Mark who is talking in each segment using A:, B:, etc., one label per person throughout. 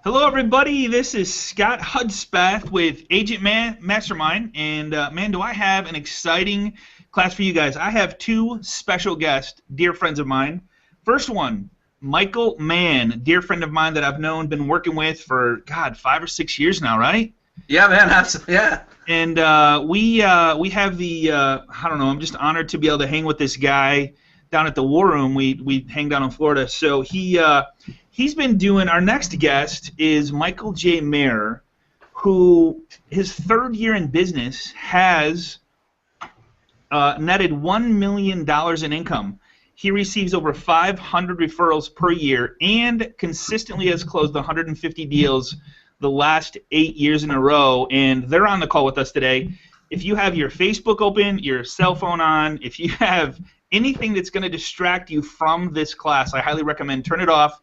A: Hello, everybody. This is Scott Hudspath with Agent Mastermind, and man, do I have an exciting class for you guys. I have two special guests, dear friends of mine. First one, Michael Mann, dear friend of mine that I've been working with for, God, 5 or 6 years now, right?
B: Yeah, man, absolutely. Yeah.
A: And we have the I don't know. I'm just honored to be able to hang with this guy down at the War Room. We hang down in Florida. So he's been doing. Our next guest is Michael J. Maher, who his third year in business has netted $1 million in income. He receives over 500 referrals per year and consistently has closed 150 deals the last 8 years in a row, and they're on the call with us today. If you have your Facebook open, your cell phone on, if you have anything that's going to distract you from this class, I highly recommend turn it off,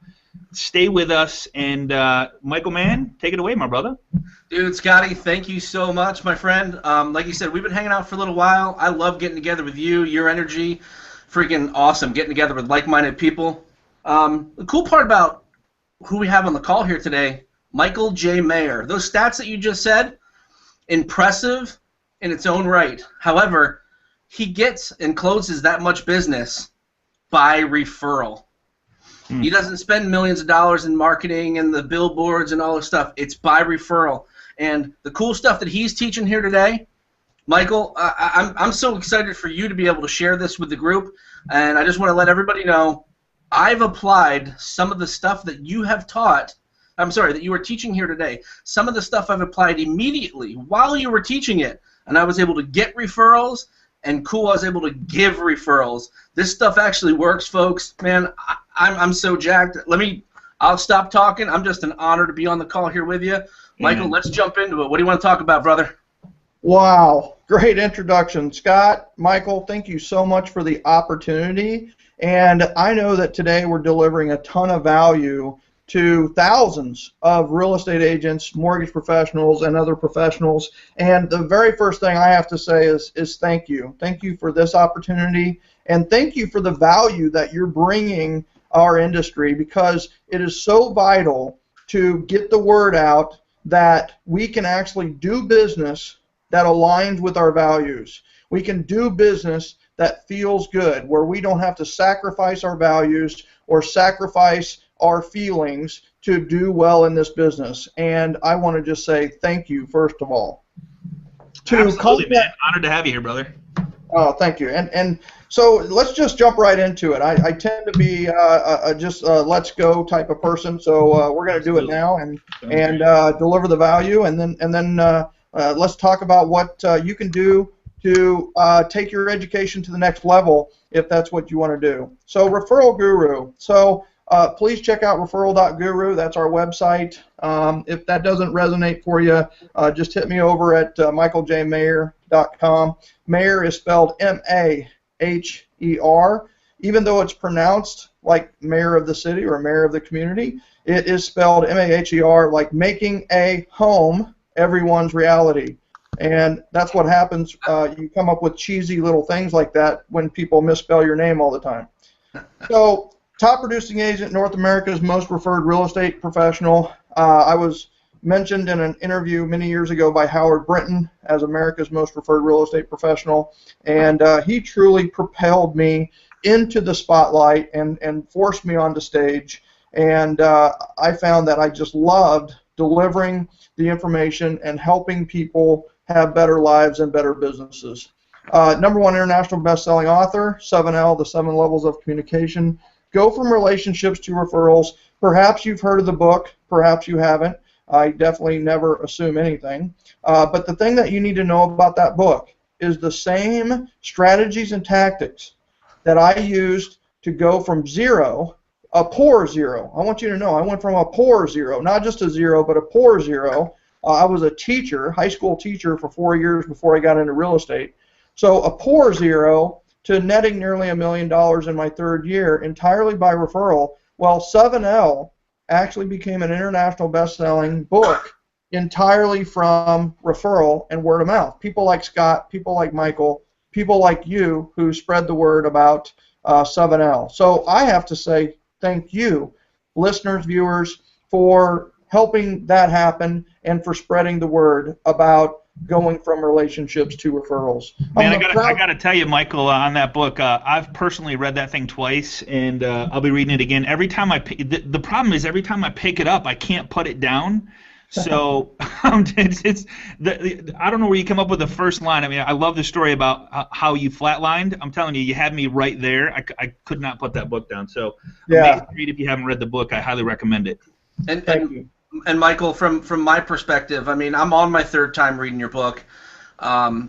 A: stay with us, and Michael Mann, take it away, my brother.
B: Dude, Scotty, thank you so much, my friend. Like you said, we've been hanging out for a little while. I love getting together with you, your energy, freaking awesome, getting together with like-minded people. The cool part about who we have on the call here today, Michael J. Maher. Those stats that you just said, impressive in its own right. However, he gets and closes that much business by referral. He doesn't spend millions of dollars in marketing and the billboards and all this stuff. It's by referral. And the cool stuff that he's teaching here today, Michael, I'm so excited for you to be able to share this with the group. And I just want to let everybody know I've applied some of the stuff that you have taught. That you were teaching here today. Some of the stuff I've applied immediately while you were teaching it, and I was able to get referrals, and cool, I was able to give referrals. This stuff actually works, folks. Man, I'm so jacked. I'll stop talking. I'm just an honor to be on the call here with you. Michael, let's jump into it. What do you want to talk about, brother?
C: Wow, great introduction. Scott, Michael, thank you so much for the opportunity. And I know that today we're delivering a ton of value to thousands of real estate agents, mortgage professionals, and other professionals. And the very first thing I have to say is thank you. Thank you for this opportunity, and thank you for the value that you're bringing our industry, because it is so vital to get the word out that we can actually do business that aligns with our values. We can do business that feels good, where we don't have to sacrifice our values or sacrifice our feelings to do well in this business. And I want to just say thank you, first of all.
A: Absolutely, man. Honored to have you here, brother.
C: Oh, thank you. And so let's just jump right into it. I tend to be just a let's go type of person, so we're going to do it now and deliver the value, and then let's talk about what you can do to take your education to the next level if that's what you want to do. So Referral Guru. So please check out referral.guru. That's our website. If that doesn't resonate for you, just hit me over at michaeljmaher.com. Maher is spelled M-A-H-E-R. Even though it's pronounced like mayor of the city or mayor of the community, it is spelled M-A-H-E-R, like making a home everyone's reality. And that's what happens. You come up with cheesy little things like that when people misspell your name all the time. So, top producing agent, North America's most referred real estate professional. I was mentioned in an interview many years ago by Howard Brinton as America's most referred real estate professional, and he truly propelled me into the spotlight and forced me onto stage. And I found that I just loved delivering the information and helping people have better lives and better businesses. #1 international best-selling author, 7L, The 7 Levels of Communication. Go from relationships to referrals. Perhaps you've heard of the book, perhaps you haven't. I definitely never assume anything. But the thing that you need to know about that book is the same strategies and tactics that I used to go from zero, a poor zero. I want you to know I went from a poor zero, not just a zero, but a poor zero. I was a teacher, high school teacher for 4 years before I got into real estate. So a poor zero to netting nearly $1 million in my third year entirely by referral. Well, 7L actually became an international best-selling book entirely from referral and word of mouth. People like Scott, people like Michael, people like you who spread the word about 7L. So I have to say thank you, listeners, viewers, for helping that happen and for spreading the word about going from relationships to referrals.
A: Man, I gotta tell you, Michael, on that book, I've personally read that thing twice, and I'll be reading it again. Every time the problem is every time I pick it up, I can't put it down. So I don't know where you come up with the first line. I mean, I love the story about how you flatlined. I'm telling you, you had me right there. I could not put that book down. So amazing read. If you haven't read the book, I highly recommend it.
C: Thank you.
B: And Michael, from my perspective, I mean, I'm on my third time reading your book.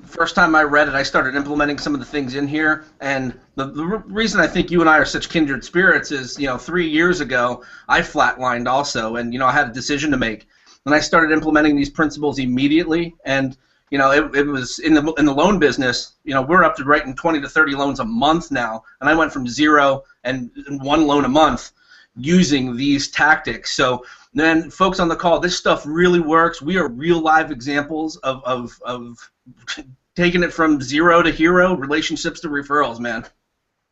B: First time I read it, I started implementing some of the things in here, and the reason I think you and I are such kindred spirits is, 3 years ago, I flatlined also, and, I had a decision to make. And I started implementing these principles immediately, and, it was in the loan business, we're up to writing 20 to 30 loans a month now, and I went from 0 and 1 loan a month using these tactics. So then, folks on the call, this stuff really works. We are real live examples of taking it from 0 to hero, relationships to referrals, man.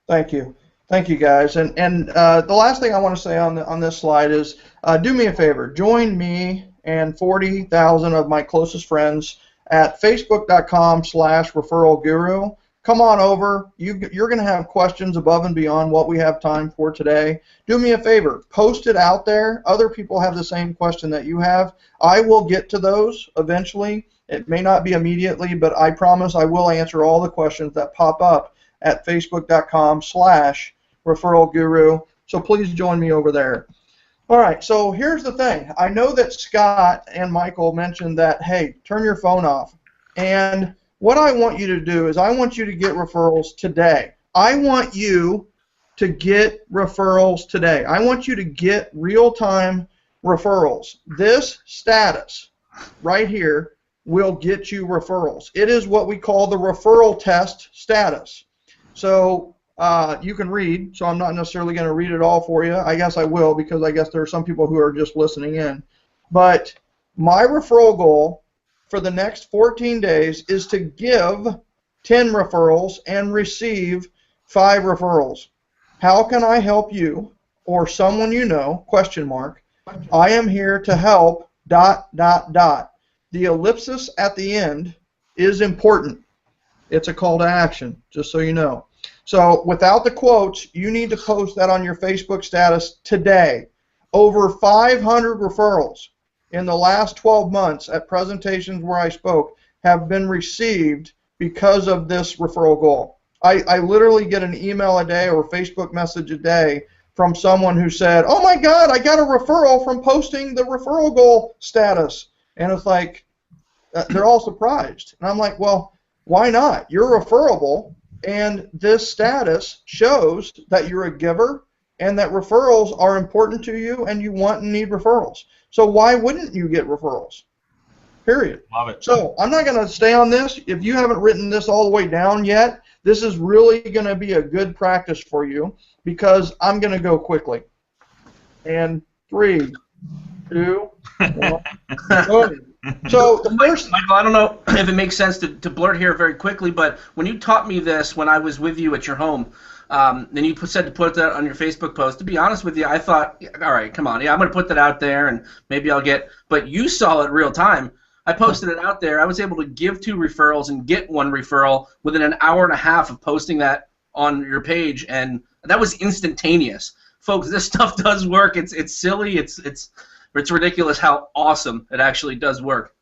C: Thank you. Thank you, guys. And the last thing I want to say on this slide is do me a favor. Join me and 40,000 of my closest friends at facebook.com/referralguru. Come on over. You're going to have questions above and beyond what we have time for today. Do me a favor. Post it out there. Other people have the same question that you have. I will get to those eventually. It may not be immediately, but I promise I will answer all the questions that pop up at facebook.com/referralguru. So please join me over there. All right, so here's the thing. I know that Scott and Michael mentioned that, hey, turn your phone off. And what I want you to do is I want you to get referrals today. I want you to get referrals today. I want you to get real-time referrals. This status right here will get you referrals. It is what we call the referral test status. So you can read, so I'm not necessarily going to read it all for you. I guess I will, because I guess there are some people who are just listening in. But my referral goal for the next 14 days is to give 10 referrals and receive 5 referrals. How can I help you or someone you know, ? I am here to help, ... The ellipsis at the end is important. It's a call to action, just so you know. So without the quotes, you need to post that on your Facebook status today. Over 500 referrals in the last 12 months at presentations where I spoke have been received because of this referral goal. I literally get an email a day or Facebook message a day from someone who said, oh my God, I got a referral from posting the referral goal status. And it's like, they're all surprised. And I'm like, well, why not? You're referable, and this status shows that you're a giver and that referrals are important to you and you want and need referrals. So why wouldn't you get referrals? Period.
A: Love it.
C: So I'm not going to stay on this. If you haven't written this all the way down yet, this is really going to be a good practice for you, because I'm going to go quickly. And 3, 2, 1. So the first,
B: Michael, I don't know if it makes sense to blurt here very quickly, but when you taught me this when I was with you at your home, then you said to put that on your Facebook post. To be honest with you, I thought, all right, come on, yeah, I'm going to put that out there, and maybe I'll get. But you saw it real time. I posted it out there. I was able to give 2 referrals and get 1 referral within an hour and a half of posting that on your page, and that was instantaneous. Folks, this stuff does work. It's silly. It's ridiculous how awesome it actually does work.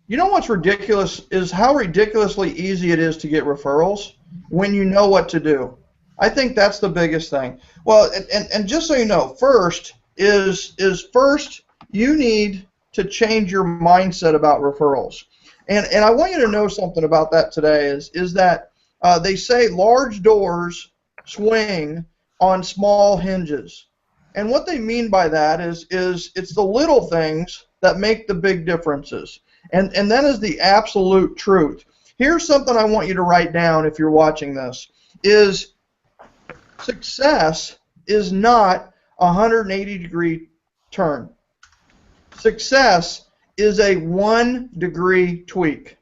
C: You know what's ridiculous is how ridiculously easy it is to get referrals when you know what to do. I think that's the biggest thing. Well, and just so you know, first you need to change your mindset about referrals. And I want you to know something about that today is that they say large doors swing on small hinges. And what they mean by that is it's the little things that make the big differences. And that is the absolute truth. Here's something I want you to write down if you're watching this, is success is not a 180-degree turn. Success is a 1-degree tweak.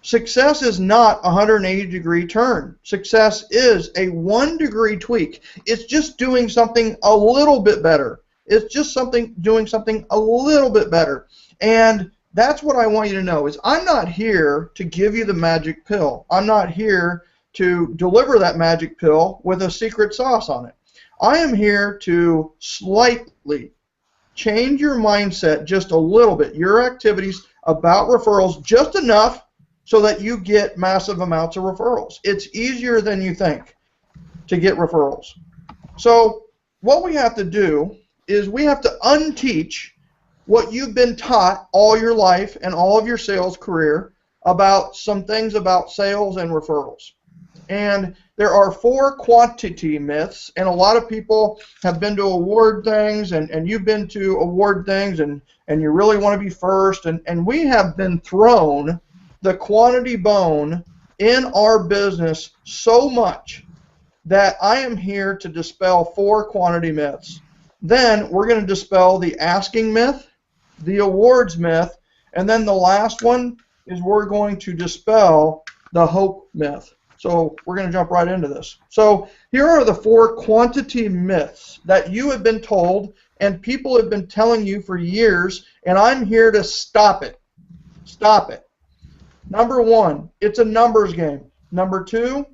C: Success is not a 180-degree turn. Success is a 1-degree tweak. It's just doing something a little bit better. It's just doing something a little bit better. And that's what I want you to know is I'm not here to give you the magic pill. I'm not here to deliver that magic pill with a secret sauce on it. I am here to slightly change your mindset just a little bit, your activities about referrals just enough so that you get massive amounts of referrals. It's easier than you think to get referrals. So what we have to do is we have to unteach what you've been taught all your life and all of your sales career about some things about sales and referrals. And there are 4 quantity myths, and a lot of people have been to award things, and you've been to award things, and you really want to be first, and we have been thrown the quantity bone in our business so much that I am here to dispel 4 quantity myths. Then we're going to dispel the asking myth, the awards myth, and then the last one is we're going to dispel the hope myth. So we're going to jump right into this. So here are the 4 quantity myths that you have been told and people have been telling you for years, and I'm here to stop it. Stop it. Number 1, it's a numbers game. Number 2,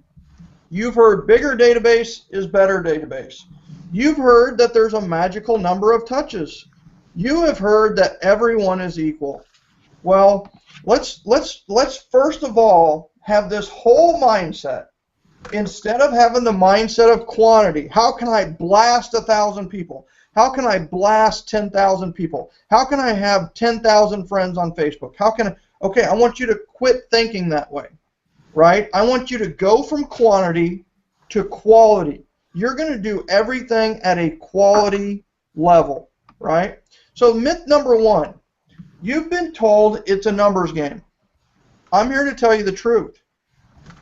C: you've heard bigger database is better database. You've heard that there's a magical number of touches. You have heard that everyone is equal. Well, let's first of all have this whole mindset. Instead of having the mindset of quantity, how can I blast 1,000 people? How can I blast 10,000 people? How can I have 10,000 friends on Facebook? Okay, I want you to quit thinking that way, right? I want you to go from quantity to quality. You're going to do everything at a quality level, right? So myth number 1, you've been told it's a numbers game. I'm here to tell you the truth.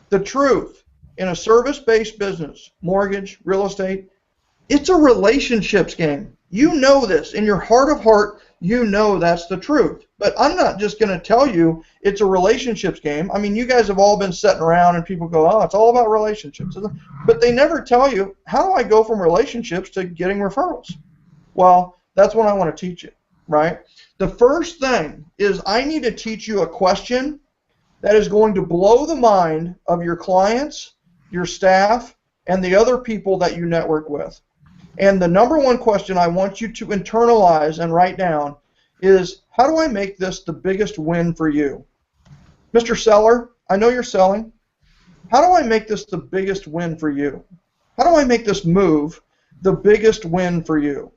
C: The truth in a service-based business, mortgage, real estate, it's a relationships game. You know this. In your heart of heart, you know that's the truth. But I'm not just going to tell you it's a relationships game. I mean, you guys have all been sitting around and people go, oh, it's all about relationships. But they never tell you, how do I go from relationships to getting referrals? Well, that's what I want to teach you, right? The first thing is I need to teach you a question that is going to blow the mind of your clients, your staff, and the other people that you network with. And the number 1 question I want you to internalize and write down is, how do I make this the biggest win for you? Mr. Seller, I know you're selling. How do I make this the biggest win for you? How do I make this move the biggest win for you?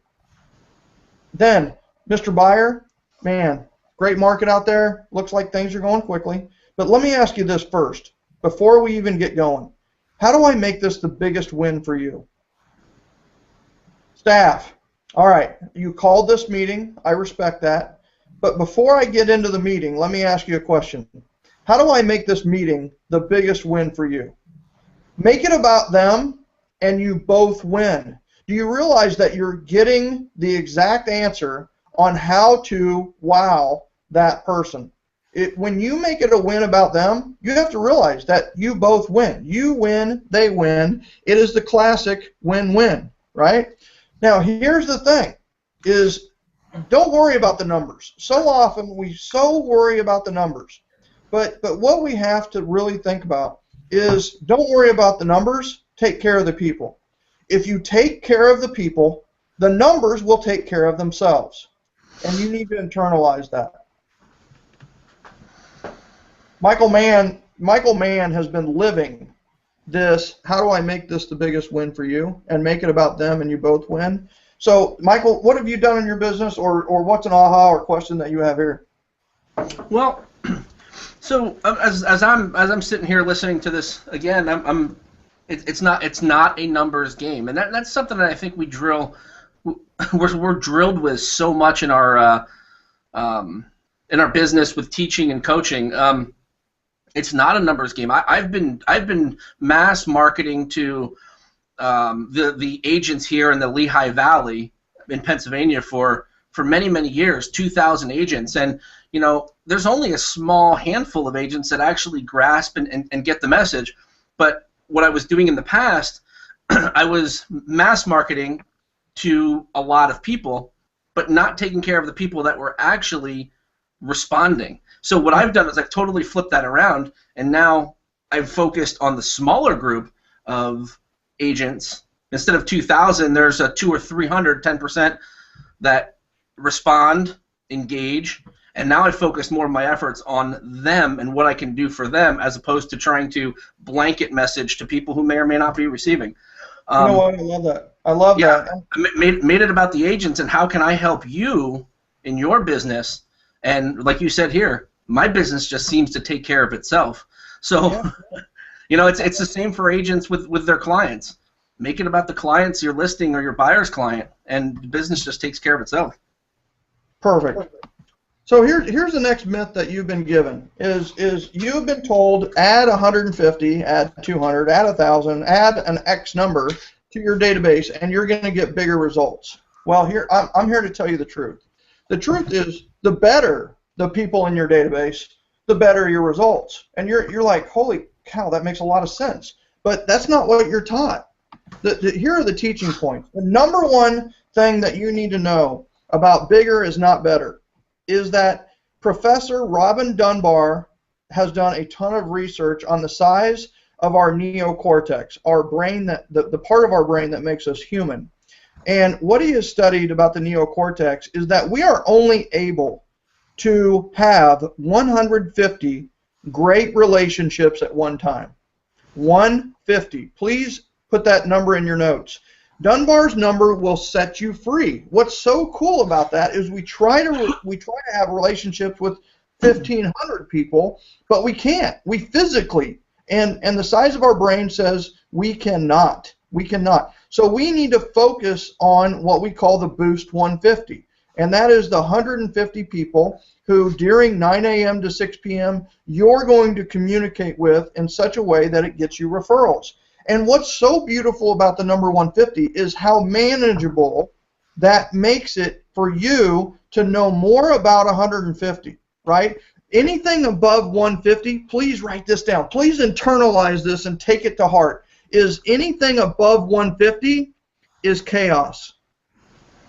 C: Then, Mr. Buyer, man, great market out there. Looks like things are going quickly. But let me ask you this first, before we even get going. How do I make this the biggest win for you? Staff, all right, you called this meeting. I respect that. But before I get into the meeting, let me ask you a question. How do I make this meeting the biggest win for you? Make it about them, and you both win. Do you realize that you're getting the exact answer on how to wow that person? When you make it a win about them, you have to realize that you both win. You win, they win. It is the classic win-win, right? Now, here's the thing, is don't worry about the numbers. So often we so worry about the numbers. But what we have to really think about is don't worry about the numbers, take care of the people. If you take care of the people, the numbers will take care of themselves. And you need to internalize that. Michael Mann has been living this, how do I make this the biggest win for you, and make it about them and you both win. So, Michael, what have you done in your business, or what's an aha or question that you have here?
B: Well, so as I'm sitting here listening to this again, it's not a numbers game, and that's something that I think we're drilled with so much in our business with teaching and coaching. It's not a numbers game. I've been mass marketing to the agents here in the Lehigh Valley in Pennsylvania for many years, 2,000 agents, and there's only a small handful of agents that actually grasp and get the message. But what I was doing in the past, I was mass marketing to a lot of people, but not taking care of the people that were actually responding. So what I've done is I've totally flipped that around, and now I've focused on the smaller group of agents. Instead of 2,000, there's a 200 or 300, 10% that respond, engage, and now I focus more of my efforts on them and what I can do for them, as opposed to trying to blanket message to people who may or may not be receiving.
C: You know what? I love that. I love that.
B: I made it about the agents and how can I help you in your business. And like you said here, my business just seems to take care of itself. So,
C: Yeah.
B: you know, it's the same for agents with their clients. Make it about the clients you're listing or your buyer's client, and the business just takes care of itself.
C: Perfect. So here's the next myth that you've been given is you've been told add 150, add 200, add 1,000, add an X number to your database, and you're going to get bigger results. Well, I'm here to tell you the truth. The truth is, the better the people in your database, the better your results. And you're like, holy cow, that makes a lot of sense. But that's not what you're taught. Here are the teaching points. The number one thing that you need to know about bigger is not better is that Professor Robin Dunbar has done a ton of research on the size of our neocortex, our brain, the part of our brain that makes us human. And what he has studied about the neocortex is that we are only able to have 150 great relationships at one time. 150. Please put that number in your notes. Dunbar's number will set you free. What's so cool about that is we try to have relationships with 1,500 people, but we can't. We physically, and the size of our brain says we cannot. We cannot. So we need to focus on what we call the Boost 150, and that is the 150 people who during 9 a.m. to 6 p.m. you're going to communicate with in such a way that it gets you referrals. And what's so beautiful about the number 150 is how manageable that makes it for you to know more about 150, right? Anything above 150, please write this down. Please internalize this and take it to heart. Is anything above 150 is chaos.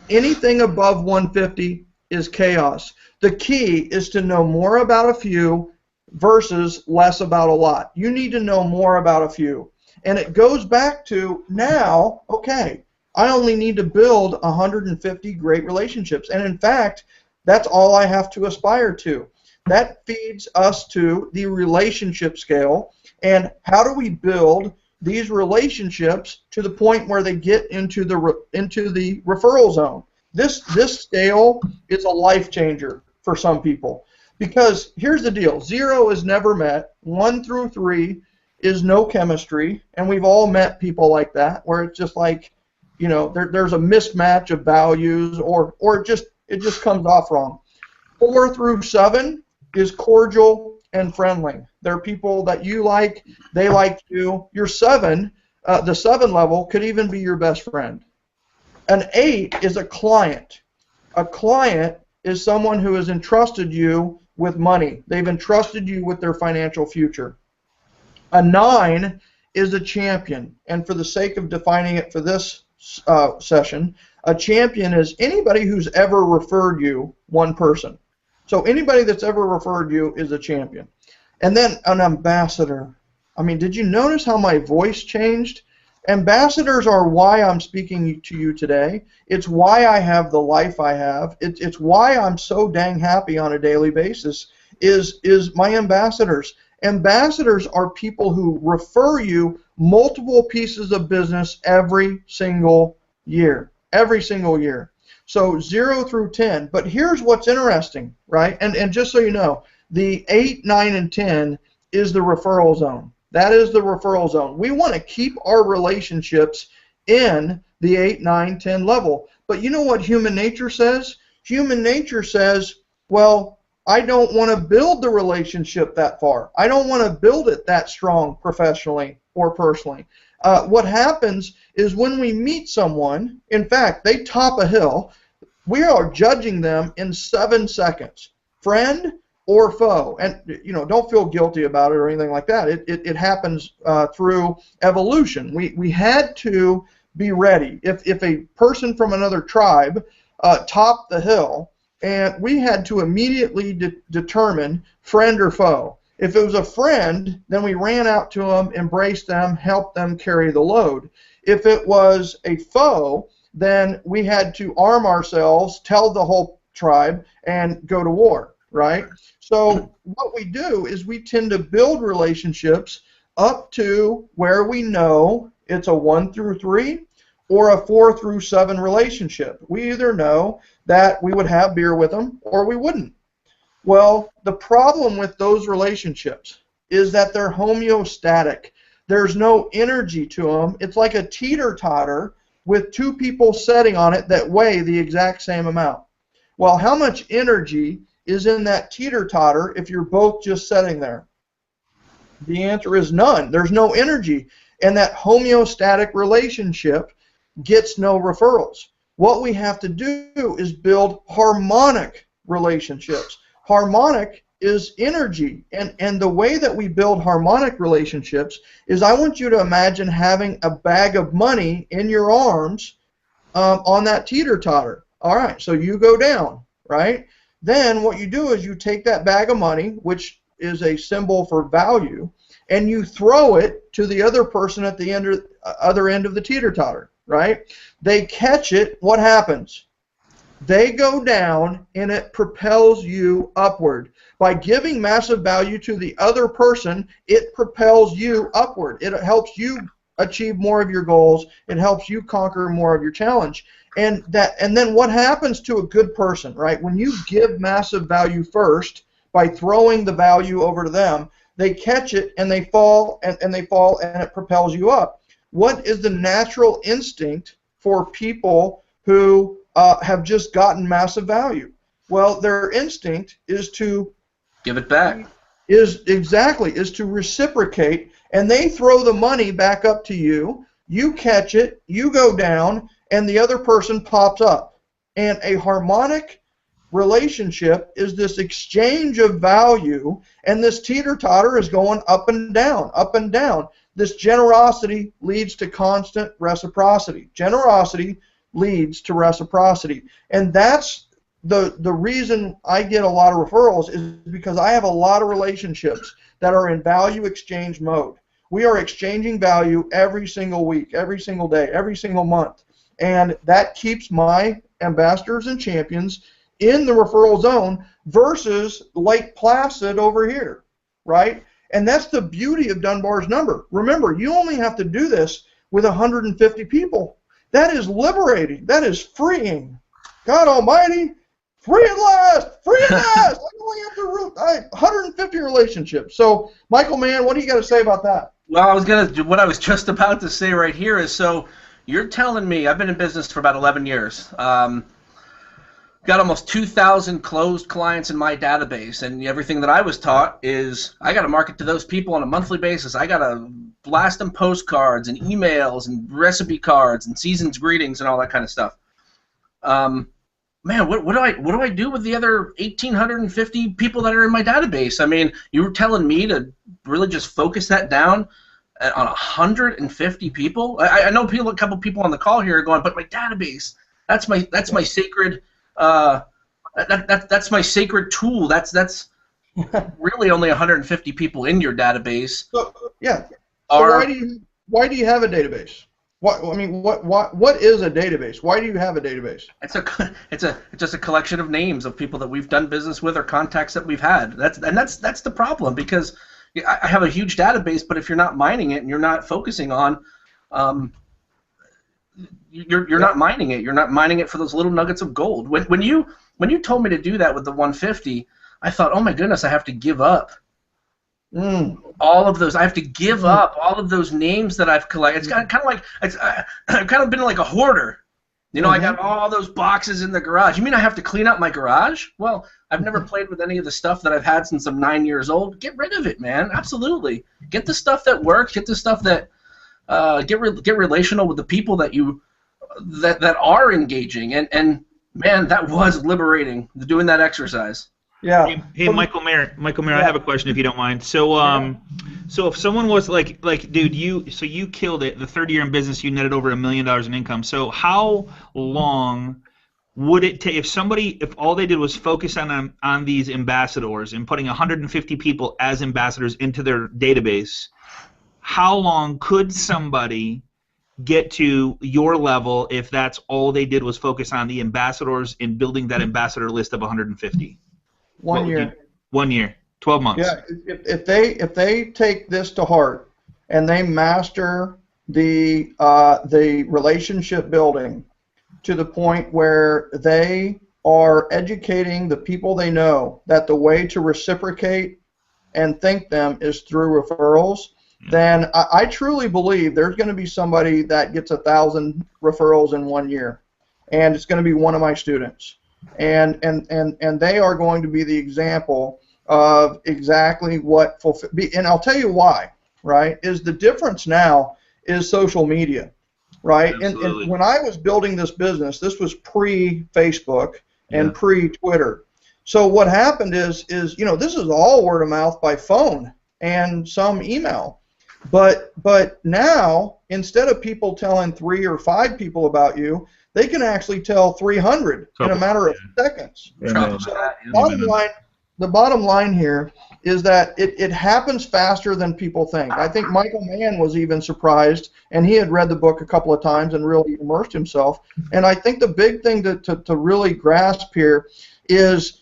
C: Anything above 150 is chaos. The key is to know more about a few versus less about a lot. You need to know more about a few. And it goes back to now, okay, I only need to build 150 great relationships. And in fact, that's all I have to aspire to. That feeds us to the relationship scale. And how do we build these relationships to the point where they get into the referral zone? This scale is a life changer for some people. Because here's the deal. 0 is never met. 1 through 3 is no chemistry, and we've all met people like that, where it's just like, you know, there's a mismatch of values, or it just comes off wrong. 4 through 7 is cordial and friendly. They're people that you like, they like you. Your 7, the 7 level could even be your best friend. An 8 is a client. A client is someone who has entrusted you with money. They've entrusted you with their financial future. A 9 is a champion, and for the sake of defining it for this session, a champion is anybody who's ever referred you one person. So anybody that's ever referred you is a champion. And then an ambassador. I mean, did you notice how my voice changed? Ambassadors are why I'm speaking to you today. It's why I have the life I have. It's why I'm so dang happy on a daily basis is my ambassadors. Ambassadors are people who refer you multiple pieces of business every single year. Every single year. So 0 through 10. But here's what's interesting, right? And just so you know, the 8, 9, and 10 is the referral zone. That is the referral zone. We want to keep our relationships in the 8, 9, 10 level. But you know what human nature says? Human nature says, well, I don't want to build the relationship that far. I don't want to build it that strong professionally or personally. What happens is when we meet someone, in fact, they top a hill, we are judging them in 7 seconds, friend or foe. And you know, don't feel guilty about it or anything like that. It happens through evolution. We had to be ready. If a person from another tribe topped the hill, and we had to immediately determine friend or foe. If it was a friend, then we ran out to them, embraced them, helped them carry the load. If it was a foe, then we had to arm ourselves, tell the whole tribe, and go to war, right? So what we do is we tend to build relationships up to where we know it's a 1 through 3 or a 4 through 7 relationship. We either know that we would have beer with them or we wouldn't. Well, the problem with those relationships is that they're homeostatic. There's no energy to them. It's like a teeter-totter with two people sitting on it that weigh the exact same amount. Well, how much energy is in that teeter-totter if you're both just sitting there? The answer is none. There's no energy. And that homeostatic relationship gets no referrals. What we have to do is build harmonic relationships. Harmonic is energy. And the way that we build harmonic relationships is I want you to imagine having a bag of money in your arms on that teeter-totter. All right, so you go down, right? Then what you do is you take that bag of money, which is a symbol for value, and you throw it to the other person at the other end of the teeter-totter, right? They catch it. What happens? They go down, and it propels you upward. By giving massive value to the other person, it propels you upward. It helps you achieve more of your goals. It helps you conquer more of your challenge. And then what happens to a good person, right? When you give massive value first by throwing the value over to them, they catch it and they fall and they fall and it propels you up. What is the natural instinct for people who have just gotten massive value? Well, their instinct is to
B: give it back.
C: Is to reciprocate, and they throw the money back up to you. You catch it, you go down, and the other person pops up. And a harmonic relationship is this exchange of value, and this teeter-totter is going up and down, up and down. This generosity leads to constant reciprocity. Generosity leads to reciprocity. And that's the reason I get a lot of referrals is because I have a lot of relationships that are in value exchange mode. We are exchanging value every single week, every single day, every single month. And that keeps my ambassadors and champions in the referral zone versus Lake Placid over here, right? And that's the beauty of Dunbar's number. Remember, you only have to do this with 150 people. That is liberating. That is freeing. God almighty, free at last, free at last. I only have to 150 relationships. So, Michael, man, what do you got to say about that?
B: Well, what I was just about to say right here is, so you're telling me, I've been in business for about 11 years. Got almost 2,000 closed clients in my database, and everything that I was taught is I got to market to those people on a monthly basis. I got to blast them postcards and emails and recipe cards and season's greetings and all that kind of stuff. Man, what do I do with the other 1,850 people that are in my database? I mean, you were telling me to really just focus that down on 150 people. I know a couple people on the call here are going, but my database, that's my sacred. That's my sacred tool. That's really only 150 people in your database.
C: So, yeah. So why do you have a database? What is a database? Why do you have a database?
B: It's just a collection of names of people that we've done business with or contacts that we've had. That's the problem, because I have a huge database, but if you're not mining it and you're not focusing on you're not mining it. You're not mining it for those little nuggets of gold. When you told me to do that with the 150, I thought, oh my goodness, I have to give up all of those. I have to give up all of those names that I've collected. It's kind of like I've kind of been like a hoarder. You know, I got all those boxes in the garage. You mean I have to clean out my garage? Well, I've never played with any of the stuff that I've had since I'm 9 years old. Get rid of it, man. Absolutely. Get the stuff that works. Get the stuff that get relational with the people that you that are engaging. And man, that was liberating doing that exercise.
C: Yeah.
A: Hey, Michael Mayer, I
C: Yeah.
A: have a question if you don't mind. So, so if someone was like, dude, you killed it. The third year in business, you netted over $1 million in income. So how long would it take if all they did was focus on these ambassadors and putting 150 people as ambassadors into their database? How long could somebody get to your level if that's all they did was focus on the ambassadors and building that ambassador list of 150? What
C: 1
A: would you?
C: year.
A: 1 year, 12 months.
C: Yeah. If they take this to heart and they master the relationship building to the point where they are educating the people they know that the way to reciprocate and thank them is through referrals, then I truly believe there's going to be somebody that gets 1,000 referrals in 1 year, and it's going to be one of my students, and they are going to be the example of exactly what fulfill. And I'll tell you why. Right? Is the difference now is social media. Right? And
A: Absolutely.
C: when I was building this business, this was pre-Facebook
A: Yeah.
C: and pre-Twitter. So what happened is this is all word of mouth by phone and some email. But now, instead of people telling 3 or 5 people about you, they can actually tell 300 in a matter of seconds.
A: Amen.
C: So the bottom line here is that it happens faster than people think. I think Michael Mann was even surprised, and he had read the book a couple of times and really immersed himself. And I think the big thing to really grasp here is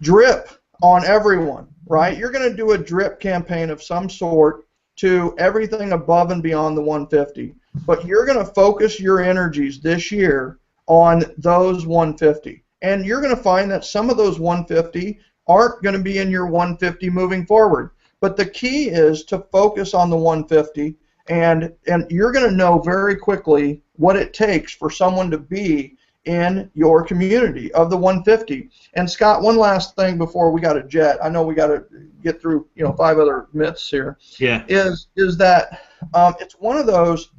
C: drip on everyone, right? You're going to do a drip campaign of some sort to everything above and beyond the 150, but you're going to focus your energies this year on those 150, and you're going to find that some of those 150 aren't going to be in your 150 moving forward. But the key is to focus on the 150, and you're going to know very quickly what it takes for someone to be in your community of the 150. And Scott, one last thing before we got to jet. I know we got to get through 5 other myths here.
A: Yeah.
C: Is that it's one of those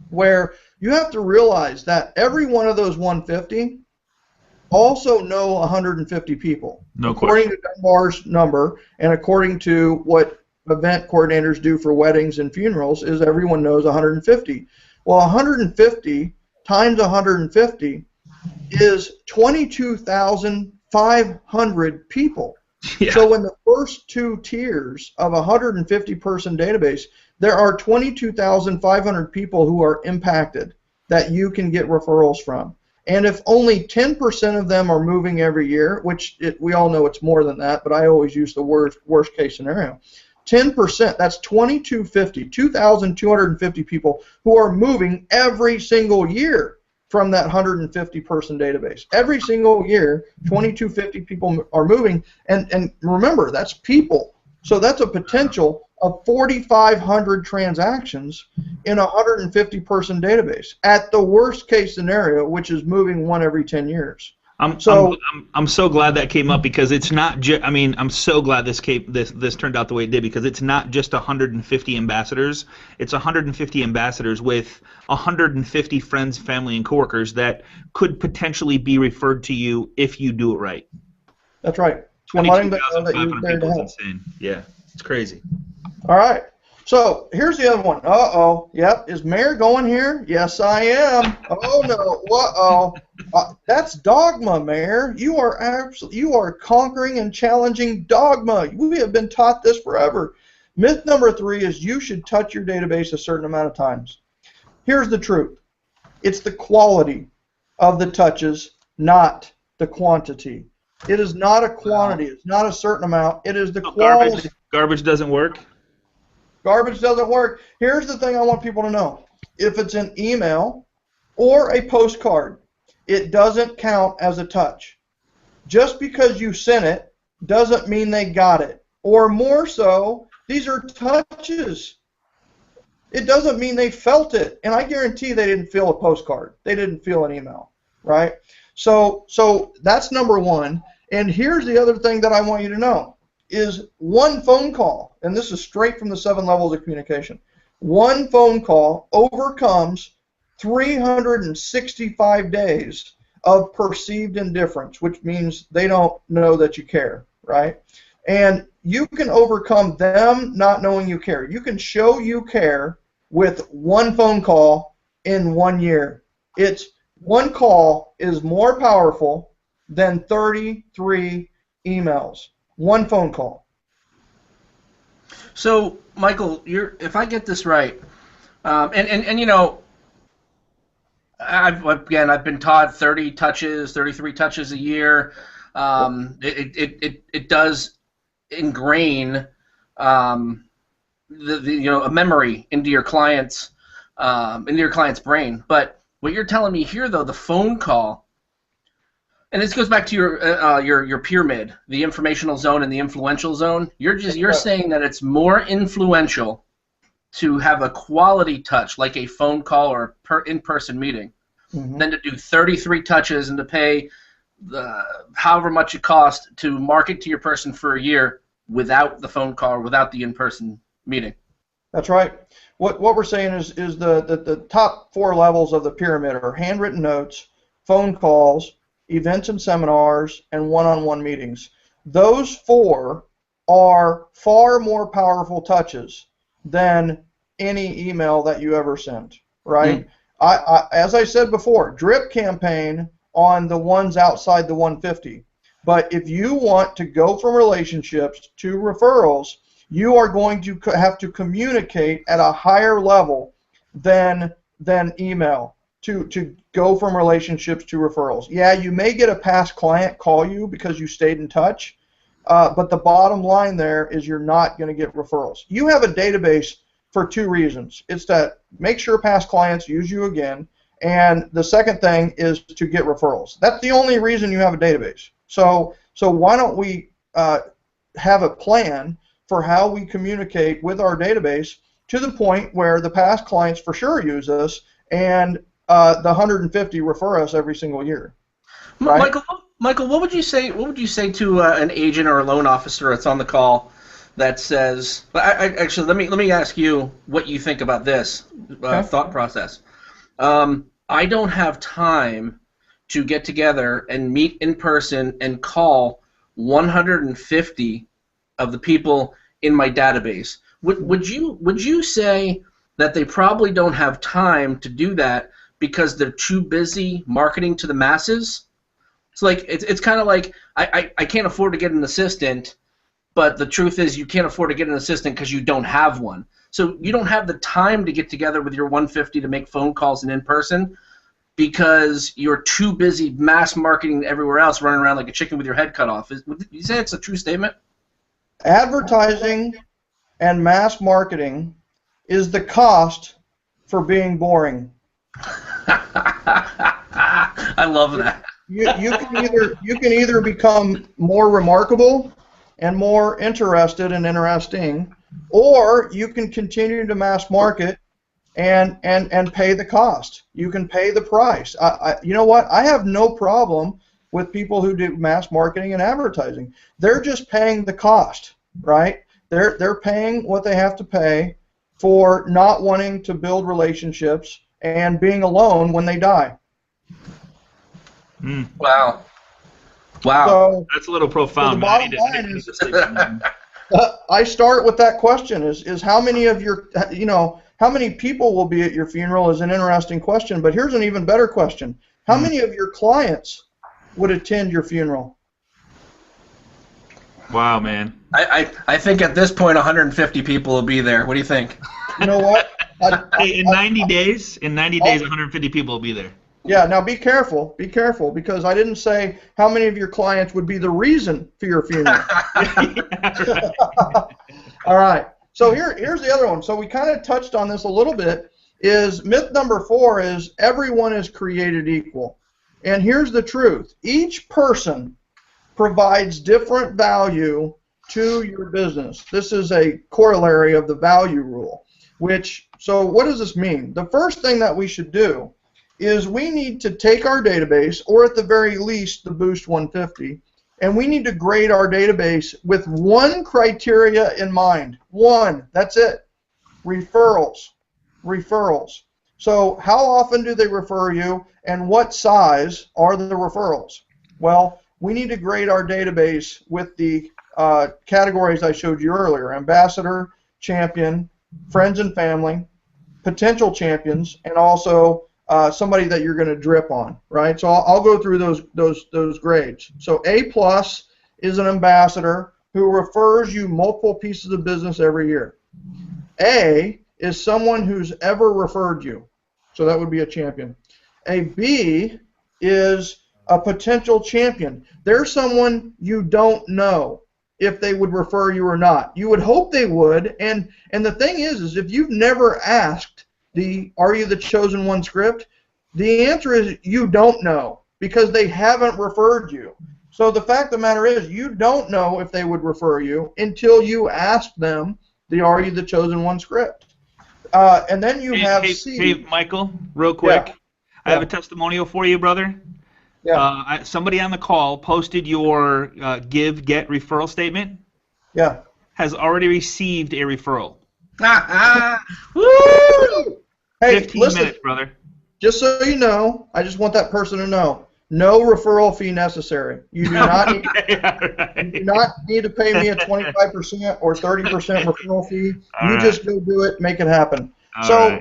C: where you have to realize that every one of those 150 also know 150 people.
A: No
C: according
A: question.
C: to Dunbar's number, and according to what event coordinators do for weddings and funerals, is everyone knows 150. Well, 150 times 150 is 22,500 people.
A: Yeah.
C: So in the first 2 tiers of a 150-person database, there are 22,500 people who are impacted that you can get referrals from. And if only 10% of them are moving every year, which we all know it's more than that, but I always use the worst case scenario. 10%, that's 2,250 people who are moving every single year from that 150-person database. Every single year, 2,250 people are moving, and remember, that's people. So that's a potential of 4,500 transactions in a 150-person database at the worst case scenario, which is moving one every 10 years.
A: I'm so glad that came up, because it's not just. I mean, I'm so glad this turned out the way it did, because it's not just 150 ambassadors. It's 150 ambassadors with 150 friends, family, and coworkers that could potentially be referred to you if you do it right.
C: That's right. And letting them know that you're
A: 22,500
C: there to
A: people is
C: help.
A: insane. Yeah, it's crazy.
C: All right. So here's the other one. Uh-oh. Yep. Is Mayor going here? Yes, I am. Oh, no. Uh-oh. That's dogma, Mayor. You are conquering and challenging dogma. We have been taught this forever. Myth number 3 is you should touch your database a certain amount of times. Here's the truth. It's the quality of the touches, not the quantity. It is not a quantity. It's not a certain amount. It is the quality.
A: Garbage doesn't work?
C: Garbage doesn't work. Here's the thing I want people to know. If it's an email or a postcard, it doesn't count as a touch. Just because you sent it doesn't mean they got it. Or more so, these are touches. It doesn't mean they felt it. And I guarantee they didn't feel a postcard. They didn't feel an email, right? So that's number 1. And here's the other thing that I want you to know is one phone call, and this is straight from the 7 levels of communication. One phone call overcomes 365 days of perceived indifference, which means they don't know that you care. right? And you can overcome them not knowing you care. You can show you care with one phone call in 1 year. It's one call is more powerful than 33 emails. One phone call.
B: So, Michael, if I get this right, and you know, I've been taught 30 touches, 33 touches a year. It does ingrain a memory into your client's brain. But what you're telling me here, though, the phone call, and this goes back to your pyramid, the informational zone and the influential zone. You're saying that it's more influential to have a quality touch, like a phone call or in-person meeting, than to do 33 touches and to pay however much it costs to market to your person for a year without the phone call or without the in-person meeting.
C: That's right. What we're saying is the top 4 levels of the pyramid are handwritten notes, phone calls, events and seminars, and one-on-one meetings. Those 4 are far more powerful touches than any email that you ever sent, right? As I said before, drip campaign on the ones outside the 150. But if you want to go from relationships to referrals, you are going to have to communicate at a higher level than email to go from relationships to referrals. Yeah, you may get a past client call you because you stayed in touch, but the bottom line there is you're not going to get referrals. You have a database for 2 reasons. It's to make sure past clients use you again, and the second thing is to get referrals. That's the only reason you have a database. So why don't we have a plan for how we communicate with our database to the point where the past clients for sure use us, and the 150 refer us every single year. Right?
B: Michael, what would you say? What would you say to an agent or a loan officer that's on the call that says? Actually, let me ask you what you think about this thought process. I don't have time to get together and meet in person and call 150 of the people in my database. Would you say that they probably don't have time to do that because they're too busy marketing to the masses? It's like it's kind of like I can't afford to get an assistant, but the truth is you can't afford to get an assistant because you don't have one. So you don't have the time to get together with your 150 to make phone calls and in person because you're too busy mass marketing everywhere else, running around like a chicken with your head cut off. Would you say it's a true statement?
C: Advertising and mass marketing is the cost for being boring.
B: I love that.
C: You can either become more remarkable and more interested and interesting, or you can continue to mass market and pay the cost. You can pay the price. You know what? I have no problem with people who do mass marketing and advertising. They're just paying the cost, right? They're paying what they have to pay for not wanting to build relationships and being alone when they die.
B: Wow.
C: So,
A: that's a little profound.
C: So the bottom line is, I start with that question: is how many of your, how many people will be at your funeral is an interesting question. But here's an even better question: how many of your clients would attend your funeral?
A: Wow, man.
B: I think at this point 150 people will be there. What do you think?
C: You know what?
A: In 90 days, 150 people will be there.
C: Yeah, now be careful, because I didn't say how many of your clients would be the reason for your funeral. All right, so here's the other one. So we kind of touched on this a little bit, is myth number 4 is everyone is created equal. And here's the truth. Each person provides different value to your business. This is a corollary of the value rule, so what does this mean? The first thing that we should do is we need to take our database, or at the very least the Boost 150, and we need to grade our database with one criteria in mind. One, that's it. Referrals. So how often do they refer you, and what size are the referrals? Well, we need to grade our database with the categories I showed you earlier: ambassador, champion, friends and family, potential champions, and also somebody that you're going to drip on, right? So I'll go through those grades. So A+ is an ambassador who refers you multiple pieces of business every year. A is someone who's ever referred you, so that would be a champion. A B is a potential champion. They're someone you don't know if they would refer you or not. You would hope they would, and the thing is if you've never asked the "Are you the chosen one" script, the answer is you don't know because they haven't referred you. So the fact of the matter is you don't know if they would refer you until you ask them the "Are you the chosen one" script. And then you have C.
A: Hey, Michael, real quick.
C: Yeah.
A: I have a testimonial for you, brother.
C: Yeah.
A: Somebody on the call posted your give, get referral statement.
C: Yeah.
A: Has already received a referral.
C: Woo! Hey,
A: 15
C: listen,
A: minutes, brother.
C: just so you know, I just want that person to know, no referral fee necessary. You do not need, you do not need to pay me a 25% or 30% referral fee. You just go do it, make it happen. So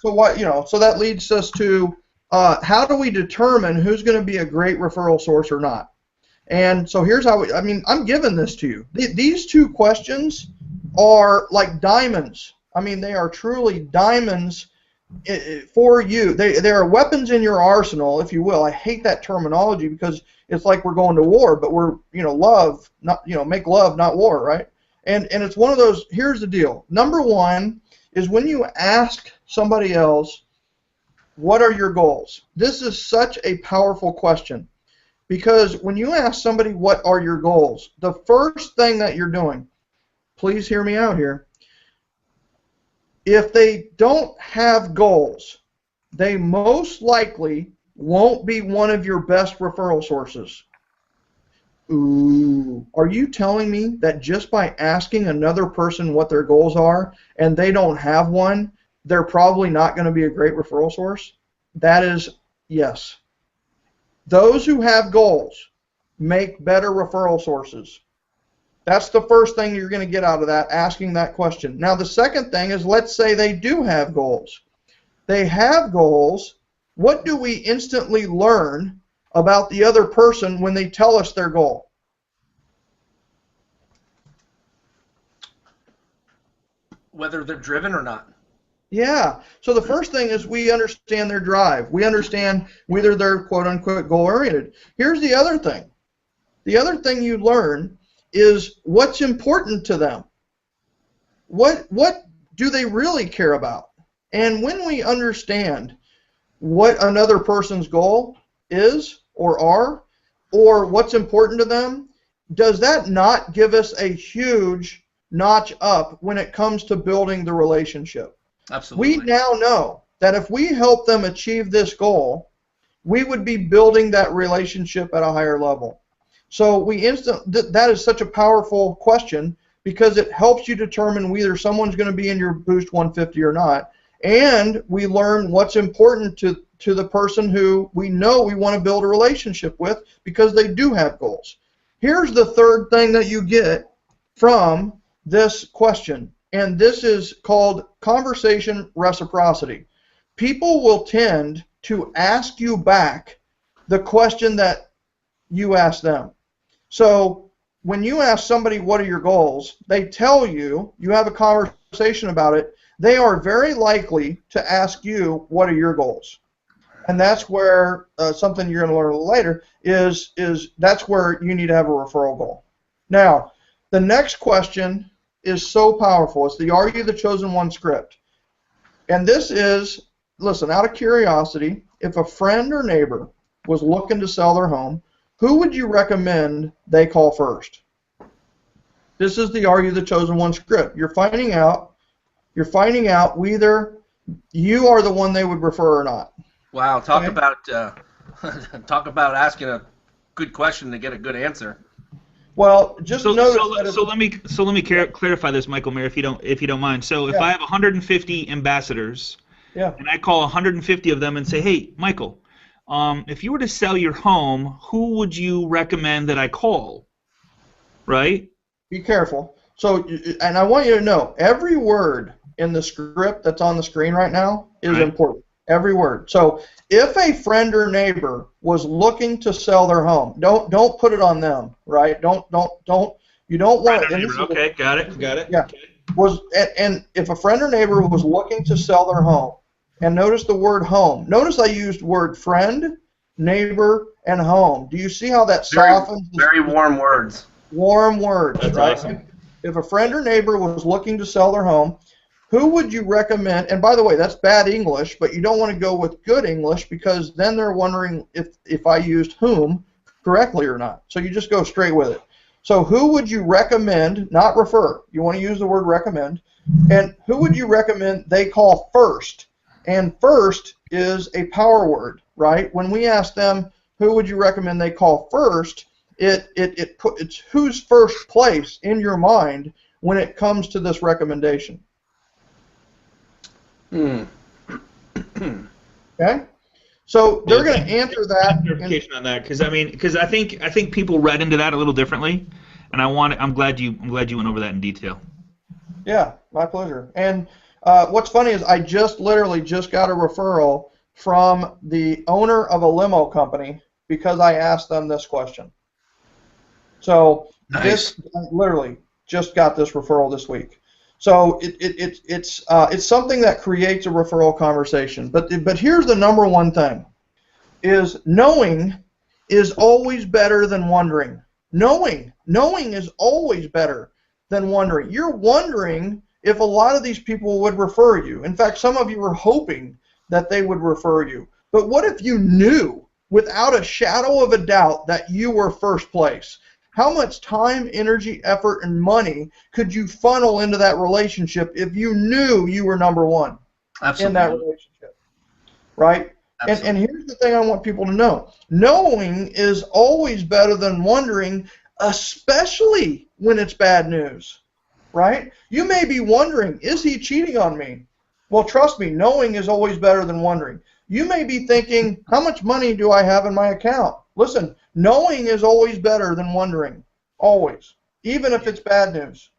C: what, so that leads us to how do we determine who's going to be a great referral source or not? And so here's how I'm giving this to you. These two questions are like diamonds. I mean, they are truly diamonds for you. They are weapons in your arsenal, if you will. I hate that terminology because it's like we're going to war, but we're, love, not, make love, not war, right? And it's one of those. Here's the deal. Number one is when you ask somebody else, what are your goals? This is such a powerful question because when you ask somebody what are your goals, the first thing that you're doing, please hear me out here, if they don't have goals, they most likely won't be one of your best referral sources. Ooh, are you telling me that just by asking another person what their goals are and they don't have one, they're probably not going to be a great referral source? That is yes. Those who have goals make better referral sources. That's the first thing you're going to get out of that, asking that question. Now, the second thing is, let's say they do have goals. They have goals. What do we instantly learn about the other person when they tell us their goal?
B: Whether they're driven or not.
C: Yeah. So the first thing is we understand their drive. We understand whether they're quote-unquote goal-oriented. Here's the other thing. The other thing you learn is what's important to them. What do they really care about? And when we understand what another person's goal is or are, or what's important to them, does that not give us a huge notch up when it comes to building the relationship?
B: Absolutely.
C: We now know that if we help them achieve this goal, we would be building that relationship at a higher level. So that is such a powerful question because it helps you determine whether someone's going to be in your Boost 150 or not, and we learn what's important to the person who we know we want to build a relationship with because they do have goals. Here's the third thing that you get from this question, and this is called conversation reciprocity. People will tend to ask you back the question that you ask them. So when you ask somebody what are your goals, they tell you, you have a conversation about it, they are very likely to ask you what are your goals. And that's where something you're going to learn a little later is that's where you need to have a referral goal. Now, the next question is so powerful. It's the "Are you the chosen one" script. And this is, listen, out of curiosity, if a friend or neighbor was looking to sell their home, who would you recommend they call first? This is the "Are you the chosen one" script. You're finding out whether you are the one they would refer or not.
B: Wow, talk about asking a good question to get a good answer.
C: Well, just notice
A: that. So let me clarify this, Michael Maher, if you don't mind. So if I have 150 ambassadors, and I call 150 of them and say, hey, Michael, if you were to sell your home, who would you recommend that I call? Right?
C: Be careful. So, and I want you to know, every word in the script that's on the screen right now is important. Every word. So, if a friend or neighbor was looking to sell their home, don't put it on them, right? You don't want it.
A: Okay, got it.
C: Yeah. And if a friend or neighbor was looking to sell their home, and notice the word home. Notice I used word friend, neighbor, and home. Do you see how that softens?
B: Very warm words.
C: Warm words,
A: That's
C: right?
A: awesome.
C: If a friend or neighbor was looking to sell their home, who would you recommend? And by the way, that's bad English, but you don't want to go with good English because then they're wondering if I used whom correctly or not. So you just go straight with it. So who would you recommend, not refer, you want to use the word recommend, and who would you recommend they call first? And first is a power word, right? When we ask them, who would you recommend they call first, it's who's first place in your mind when it comes to this recommendation. Okay? So they're going to answer that.
A: Clarification on that, because I think people read into that a little differently, and I'm glad you went over that in detail.
C: Yeah, my pleasure. And what's funny is I literally just got a referral from the owner of a limo company because I asked them this question. So
B: Nice.
C: I literally just got this referral this week. So it's something that creates a referral conversation. But here's the number one thing: is knowing is always better than wondering. Knowing is always better than wondering. You're wondering if a lot of these people would refer you. In fact, some of you were hoping that they would refer you. But what if you knew without a shadow of a doubt that you were first place? How much time, energy, effort, and money could you funnel into that relationship if you knew you were number one in that relationship? Right? And here's the thing I want people to know. Knowing is always better than wondering, especially when it's bad news. Right? You may be wondering, is he cheating on me? Well, trust me, knowing is always better than wondering. You may be thinking, how much money do I have in my account? Listen, knowing is always better than wondering. Always. Even if it's bad news.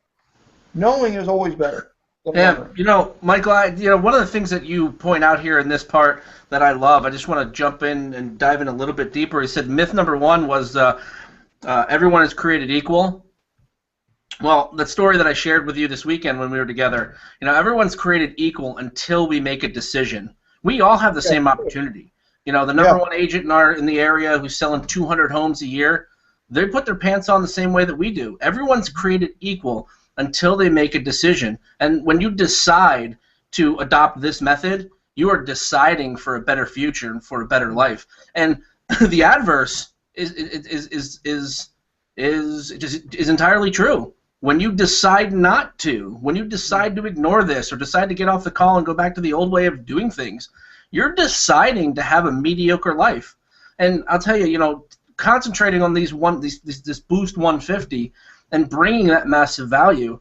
C: Knowing is always better than wondering.
B: You know, Michael, one of the things that you point out here in this part that I love, I just want to jump in and dive in a little bit deeper. He said myth number one was everyone is created equal. Well, the story that I shared with you this weekend when we were together, everyone's created equal until we make a decision. We all have the same opportunity. The number one agent in the area who's selling 200 homes a year, they put their pants on the same way that we do. Everyone's created equal until they make a decision. And when you decide to adopt this method, you are deciding for a better future and for a better life. And the adverse is entirely true. When you decide not to, when you decide to ignore this or decide to get off the call and go back to the old way of doing things, you're deciding to have a mediocre life. And I'll tell you, concentrating on this Boost 150 and bringing that massive value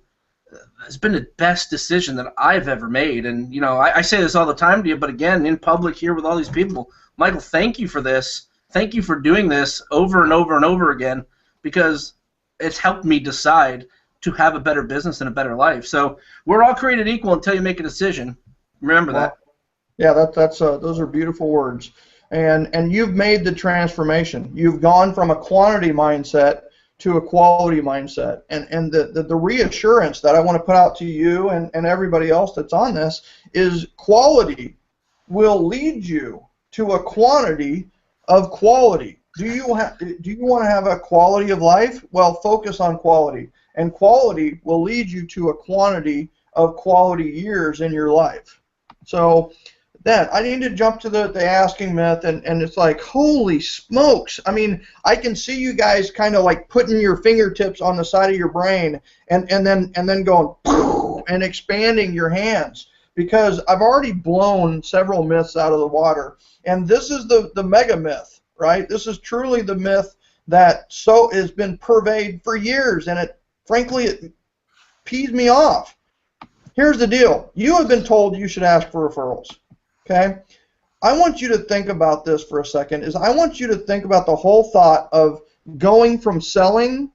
B: has been the best decision that I've ever made. And, I say this all the time to you, but again, in public here with all these people, Michael, thank you for this. Thank you for doing this over and over and over again, because it's helped me decide to have a better business and a better life. So we're all created equal until you make a decision. Remember that.
C: Yeah, those are beautiful words. And you've made the transformation. You've gone from a quantity mindset to a quality mindset. And the reassurance that I want to put out to you and everybody else that's on this is quality will lead you to a quantity of quality. Do you want to have a quality of life? Well, focus on quality. And quality will lead you to a quantity of quality years in your life. So then I need to jump to the asking myth, and it's like, holy smokes. I mean, I can see you guys kind of like putting your fingertips on the side of your brain and then going and expanding your hands, because I've already blown several myths out of the water. And this is the mega myth, right? This is truly the myth that has been pervaded for years, and frankly, it pees me off. Here's the deal. You have been told you should ask for referrals. Okay? I want you to think about this for a second. I want you to think about the whole thought of going from selling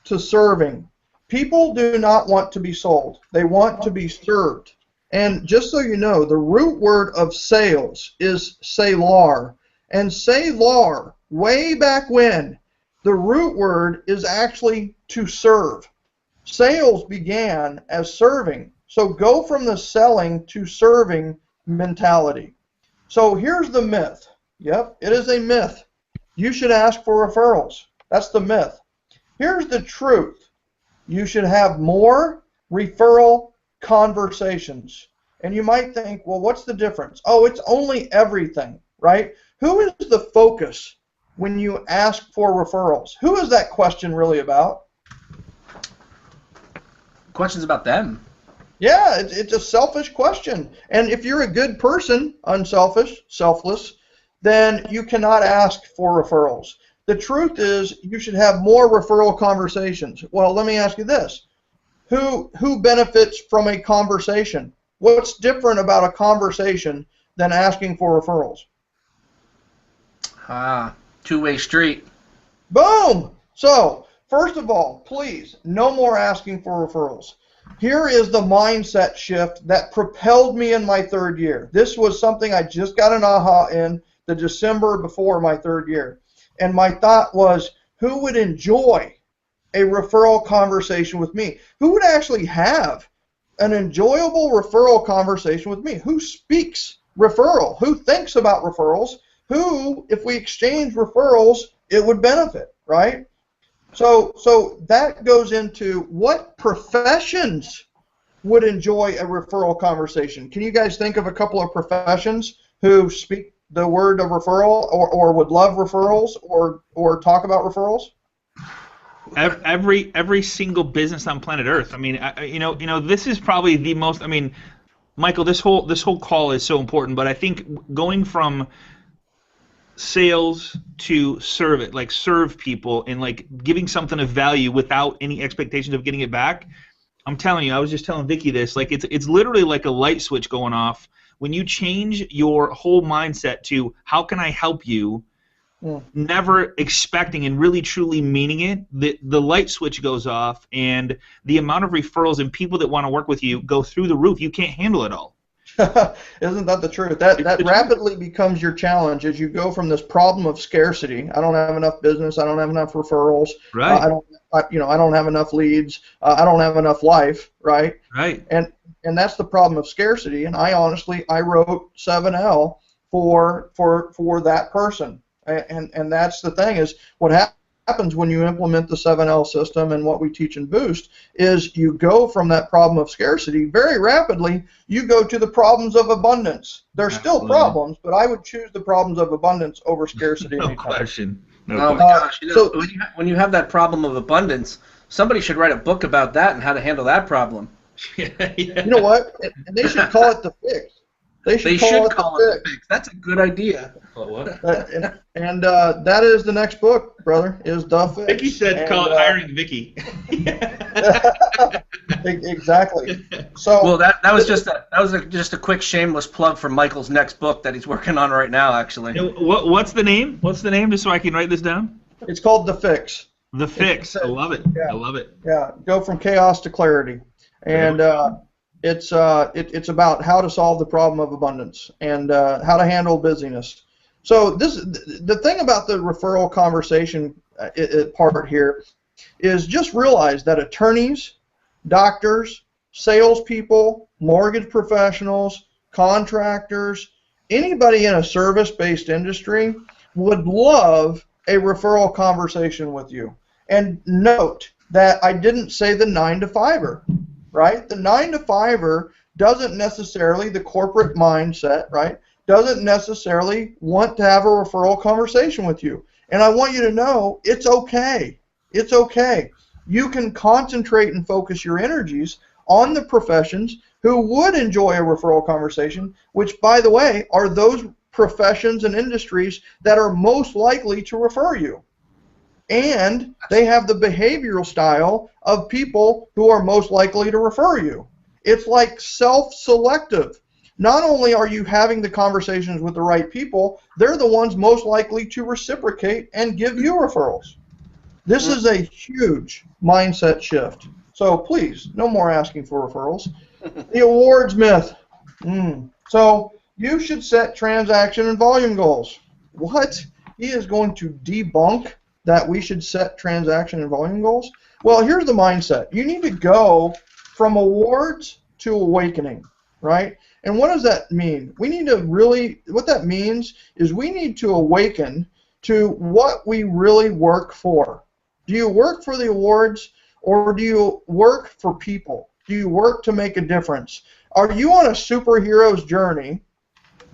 C: to serving. People do not want to be sold. They want to be served. And just so you know, the root word of sales is salar. And salar, way back when, the root word is actually to serve. Sales began as serving. So go from the selling to serving mentality. So here's the myth. Yep, it is a myth. You should ask for referrals. That's the myth. Here's the truth. You should have more referral conversations. And you might think, well, what's the difference? Oh, it's only everything, right? Who is the focus when you ask for referrals? Who is that question really about?
B: Questions about them.
C: Yeah, it's a selfish question. And if you're a good person, unselfish, selfless, then you cannot ask for referrals. The truth is you should have more referral conversations. Well, let me ask you this. Who benefits from a conversation? What's different about a conversation than asking for referrals?
B: Two-way street.
C: Boom! So, first of all, please, no more asking for referrals. Here is the mindset shift that propelled me in my third year. This was something I just got an aha in the December before my third year. And my thought was, who would enjoy a referral conversation with me? Who would actually have an enjoyable referral conversation with me? Who speaks referral? Who thinks about referrals? Who, if we exchange referrals, it would benefit, right? So that goes into what professions would enjoy a referral conversation. Can you guys think of a couple of professions who speak the word of referral or would love referrals or talk about referrals?
A: Every single business on planet Earth. I mean, this is probably the most. I mean, Michael, this whole call is so important, but I think going from sales to serve people and like giving something of value without any expectations of getting it back. I'm telling you, I was just telling Vicky this, like it's literally like a light switch going off when you change your whole mindset to how can I help you, never expecting and really truly meaning it, the light switch goes off and the amount of referrals and people that want to work with you go through the roof. You can't handle it all.
C: Isn't that the truth? That rapidly becomes your challenge as you go from this problem of scarcity. I don't have enough business. I don't have enough referrals.
A: Right.
C: I don't have enough leads. I don't have enough life. Right.
A: Right.
C: And that's the problem of scarcity. And I wrote 7L for that person. And that's the thing is what happens when you implement the 7L system and what we teach in Boost is you go from that problem of scarcity very rapidly, you go to the problems of abundance. There's still problems, but I would choose the problems of abundance over scarcity.
A: No question.
B: Oh my gosh. When you have that problem of abundance, somebody should write a book about that and how to handle that problem.
A: Yeah.
C: You know what? And they should call it the fix. They should call it the fix.
B: That's a good idea.
A: What?
C: And that is the next book, brother, is The Fix.
A: Vicky said call it Hiring Vicky.
C: Exactly. So
B: well, that was just a quick shameless plug for Michael's next book that he's working on right now, actually.
A: What's the name? What's the name, just so I can write this down?
C: It's called The Fix.
A: The Fix. I love it.
C: Yeah.
A: I love it.
C: Yeah, go from chaos to clarity. And it's about how to solve the problem of abundance and how to handle busyness. So the thing about the referral conversation part here is just realize that attorneys, doctors, salespeople, mortgage professionals, contractors, anybody in a service-based industry would love a referral conversation with you. And note that I didn't say the 9-to-5er. Right? The 9-to-5er doesn't necessarily, the corporate mindset, right, doesn't necessarily want to have a referral conversation with you. And I want you to know it's okay. It's okay. You can concentrate and focus your energies on the professions who would enjoy a referral conversation, which, by the way, are those professions and industries that are most likely to refer you. And they have the behavioral style of people who are most likely to refer you. It's like self-selective. not only are you having the conversations with the right people, they're the ones most likely to reciprocate and give you referrals. This is a huge mindset shift. So please, no more asking for referrals. The awards myth. So you should set transaction and volume goals. What? He is going to debunk that we should set transaction and volume goals? Well, here's the mindset. You need to go from awards to awakening, right? And what does that mean? We need to really, what that means is we need to awaken to what we really work for. Do you work for the awards, or do you work for people? Do you work to make a difference? Are you on a superhero's journey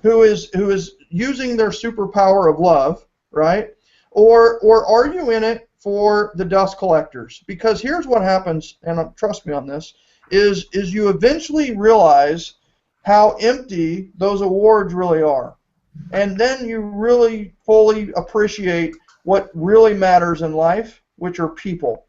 C: who is using their superpower of love, right? Or are you in it for the dust collectors? Because here's what happens, and trust me on this, is you eventually realize how empty those awards really are. And then you really fully appreciate what really matters in life, which are people.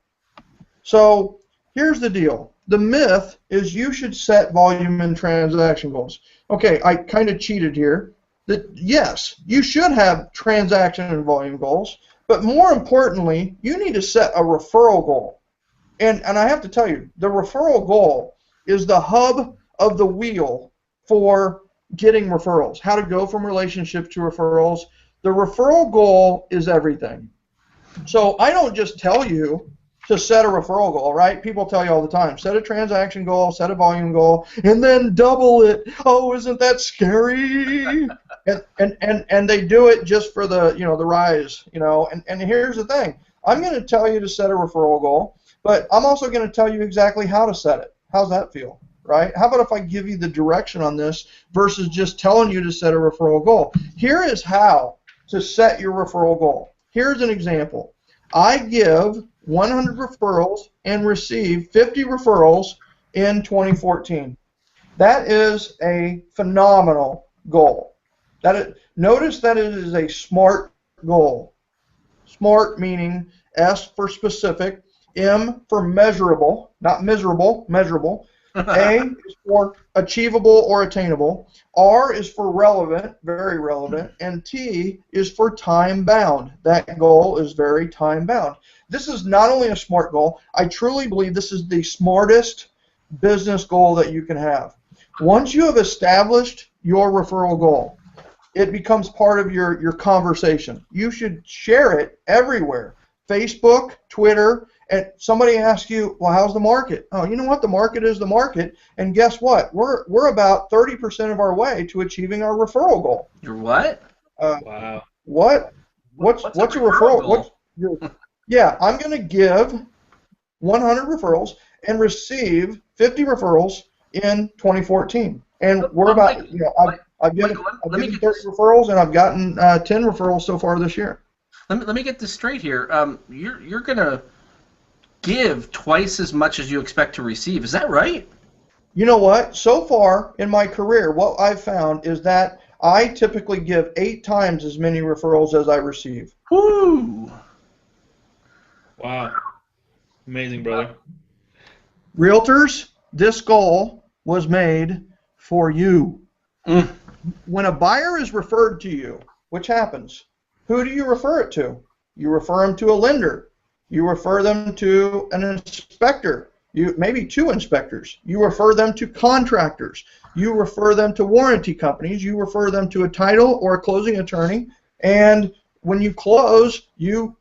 C: So here's the deal. The myth is you should set volume and transaction goals. Okay, I kind of cheated here. That yes, you should have transaction and volume goals, but more importantly, you need to set a referral goal. And I have to tell you, the referral goal is the hub of the wheel for getting referrals, how to go from relationships to referrals. The referral goal is everything. So I don't just tell you to set a referral goal, right? People tell you all the time, set a transaction goal, set a volume goal, and then double it. Oh, isn't that scary? and they do it just for the, the rise, And here's the thing. I'm going to tell you to set a referral goal, but I'm also going to tell you exactly how to set it. How's that feel, right? How about if I give you the direction on this versus just telling you to set a referral goal? Here is how to set your referral goal. Here's an example. I give 100 referrals and receive 50 referrals in 2014. That is a phenomenal goal. Notice that it is a SMART goal. SMART meaning S for specific, M for measurable, not miserable, measurable. A is for achievable or attainable. R is for relevant, very relevant. And T is for time bound. That goal is very time bound. This is not only a SMART goal, I truly believe this is the smartest business goal that you can have. Once you have established your referral goal, it becomes part of your conversation. You should share it everywhere. Facebook, Twitter, and somebody asks you, well, how's the market? Oh, you know what? The market is the market. And guess what? We're about 30% of our way to achieving our referral goal.
B: Your what?
A: Wow.
C: What? What's a referral goal? Yeah, I'm going to give 100 referrals and receive 50 referrals in 2014. And we're about, I've given 30 referrals, and I've gotten 10 referrals so far this year.
B: Let me get this straight here. You're going to give twice as much as you expect to receive. Is that right?
C: You know what? So far in my career, what I've found is that I typically give 8 times as many referrals as I receive.
B: Woo!
A: Wow. Amazing, brother.
C: Realtors, this goal was made for you. When a buyer is referred to you, which happens, who do you refer it to? You refer them to a lender. You refer them to an inspector. Maybe 2 inspectors. You refer them to contractors. You refer them to warranty companies. You refer them to a title or a closing attorney. And when you close, you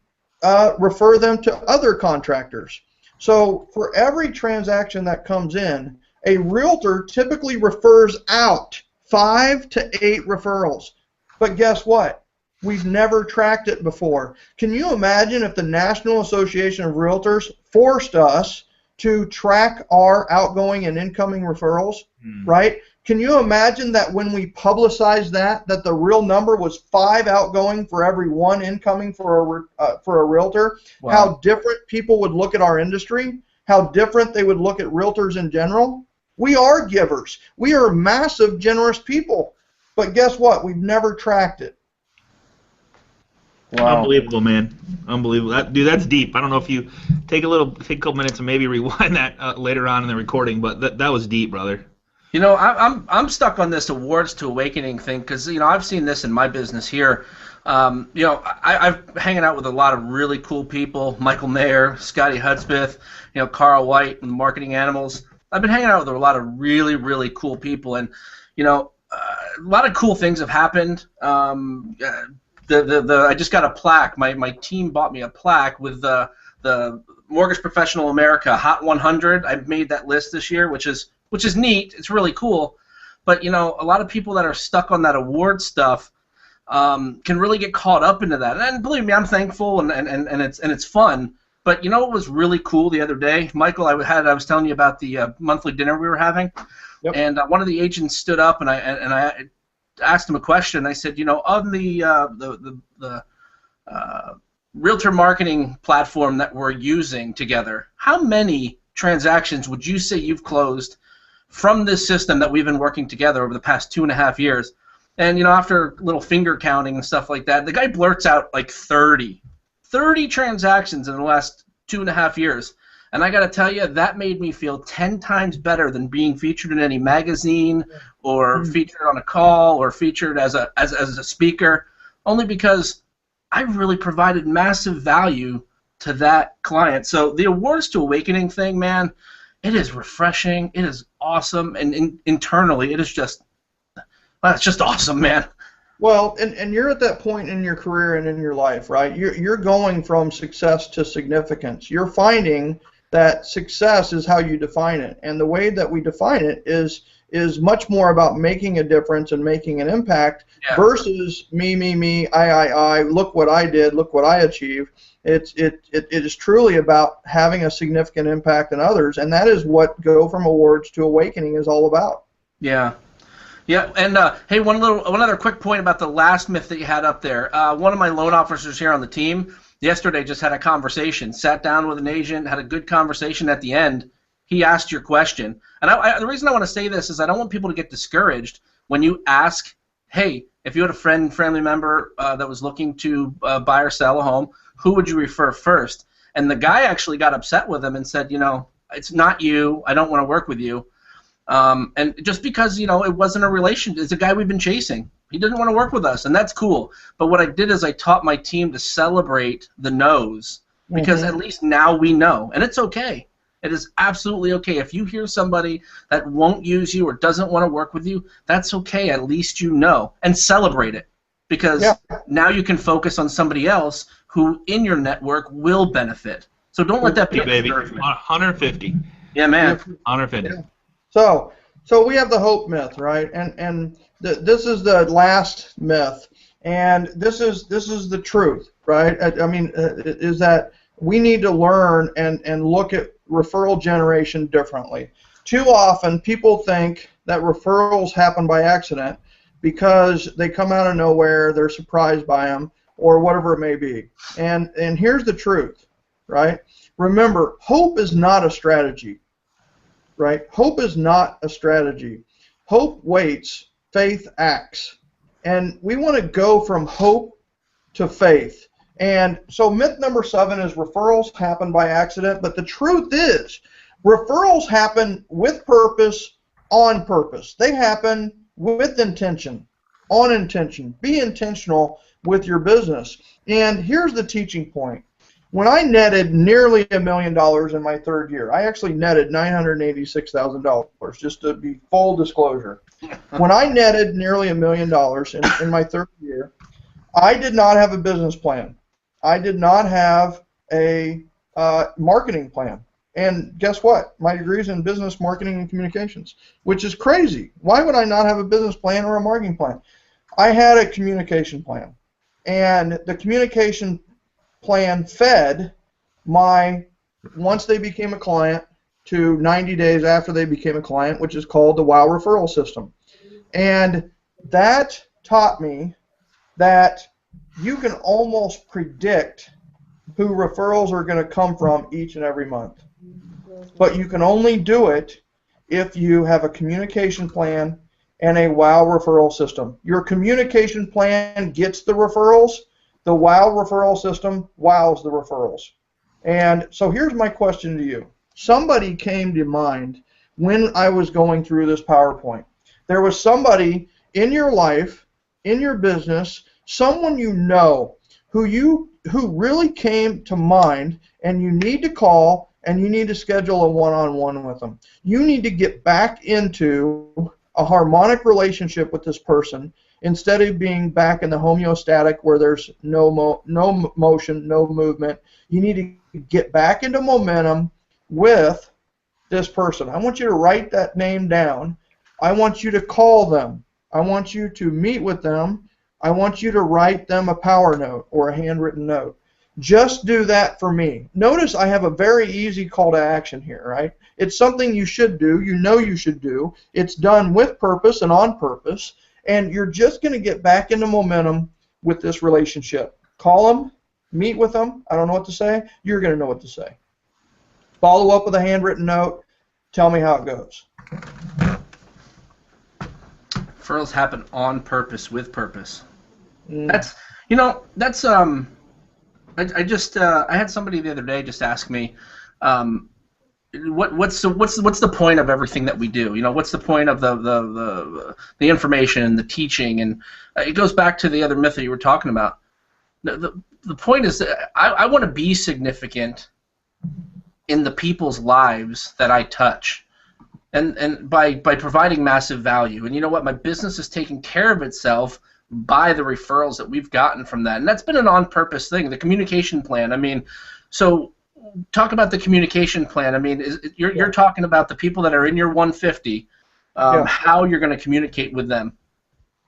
C: refer them to other contractors. So for every transaction that comes in, a realtor typically refers out 5 to 8 referrals. But guess what? We've never tracked it before. Can you imagine if the National Association of Realtors forced us to track our outgoing and incoming referrals, right? Can you imagine that when we publicized that the real number was 5 outgoing for every 1 incoming for a realtor? Wow. How different people would look at our industry, how different they would look at realtors in general. We are givers. We are massive, generous people. But guess what? We've never tracked it.
A: Wow. Unbelievable, man. Unbelievable. Dude, that's deep. I don't know if you take a couple minutes and maybe rewind that later on in the recording, but that was deep, brother.
B: I'm stuck on this awards to awakening thing because I've seen this in my business here. I've hanging out with a lot of really cool people: Michael Maher, Scotty Hudspeth, Carl White, and the Marketing Animals. I've been hanging out with a lot of really, really cool people, and a lot of cool things have happened. I just got a plaque. My team bought me a plaque with the Mortgage Professional America Hot 100. I made that list this year, which is neat. It's really cool. But a lot of people that are stuck on that award stuff can really get caught up into that. And believe me, I'm thankful and it's fun. But what was really cool the other day, Michael? I was telling you about the monthly dinner we were having,
C: Yep.
B: and one of the agents stood up and I asked him a question. I said, on the realtor marketing platform that we're using together, how many transactions would you say you've closed from this system that we've been working together over the past 2.5 years? And after a little finger counting and stuff like that, the guy blurts out like 30 transactions in the last 2.5 years. And I got to tell you, that made me feel 10 times better than being featured in any magazine or featured on a call or featured as a speaker, only because I really provided massive value to that client. So the Awards to Awakening thing, man, it is refreshing. It is awesome. And internally, it is just, well, it's just awesome, man.
C: Well, and you're at that point in your career and in your life, right? You're going from success to significance. You're finding that success is how you define it, and the way that we define it is much more about making a difference and making an impact versus me, I. Look what I did. Look what I achieved. It is truly about having a significant impact on others, and that is what Go From Awards to Awakening is all about.
B: Yeah. Yeah, and hey, one other quick point about the last myth that you had up there. One of my loan officers here on the team yesterday just had a conversation, sat down with an agent, had a good conversation. At the end, he asked your question. And the reason I want to say this is I don't want people to get discouraged when you ask, hey, if you had a friend, family member that was looking to buy or sell a home, who would you refer first? And the guy actually got upset with him and said, it's not you. I don't want to work with you. And just because, it wasn't a relation, it's a guy we've been chasing. He didn't want to work with us, and that's cool. But what I did is I taught my team to celebrate the no's, because at least now we know, and it's okay. It is absolutely okay. If you hear somebody that won't use you or doesn't want to work with you, that's okay. At least you know, and celebrate it, because now you can focus on somebody else who in your network will benefit. So don't let that be a
A: baby.
B: discouragement.
A: 150.
B: Yeah, man.
A: 150.
C: Yeah. So we have the hope myth, right? And this is the last myth, and this is the truth, right? I mean, is that we need to learn and look at referral generation differently. Too often, people think that referrals happen by accident because they come out of nowhere, they're surprised by them, or whatever it may be. And here's the truth, right? Remember, hope is not a strategy. Right? Hope is not a strategy. Hope waits, faith acts. And we want to go from hope to faith. And so myth number 7 is referrals happen by accident, but the truth is referrals happen with purpose, on purpose. They happen with intention, on intention. Be intentional with your business. And here's the teaching point. When I netted nearly $1 million in my 3rd year, I actually netted $986,000, just to be full disclosure. When I netted nearly $1 million in my 3rd year, I did not have a business plan. I did not have a marketing plan. And guess what? My degree is in business, marketing, and communications, which is crazy. Why would I not have a business plan or a marketing plan? I had a communication plan. And the communication plan fed once they became a client to 90 days after they became a client, which is called the WOW referral system. And that taught me that you can almost predict who referrals are going to come from each and every month. But you can only do it if you have a communication plan and a WOW referral system. Your communication plan gets the referrals. The WOW referral system wows the referrals. And so here's my question to you. Somebody came to mind when I was going through this PowerPoint. There was somebody in your life, in your business, someone you know who really came to mind, and you need to call and you need to schedule a one-on-one with them. You need to get back into a harmonic relationship with this person instead of being back in the homeostatic where there's no motion, no movement. You need to get back into momentum with this person. I want you to write that name down. I want you to call them. I want you to meet with them. I want you to write them a power note or a handwritten note. Just do that for me. Notice I have a very easy call to action here, right? It's something you should do. You know you should do. It's done with purpose and on purpose, and you're just going to get back into momentum with this relationship. Call them, meet with them. I don't know what to say. You're going to know what to say. Follow up with a handwritten note. Tell me how it goes.
B: Referrals happen on purpose, with purpose.
C: Mm.
B: I had somebody the other day just ask me, what's the point of everything that we do? You know, what's the point of the information, the teaching, and it goes back to the other myth that you were talking about. The point is that I want to be significant in the people's lives that I touch, and by providing massive value. And you know what? My business is taking care of itself by the referrals that we've gotten from that, and that's been an on-purpose thing. The communication plan. I mean, so talk about the communication plan. I mean, you're talking about the people that are in your 150, how you're going to communicate with them.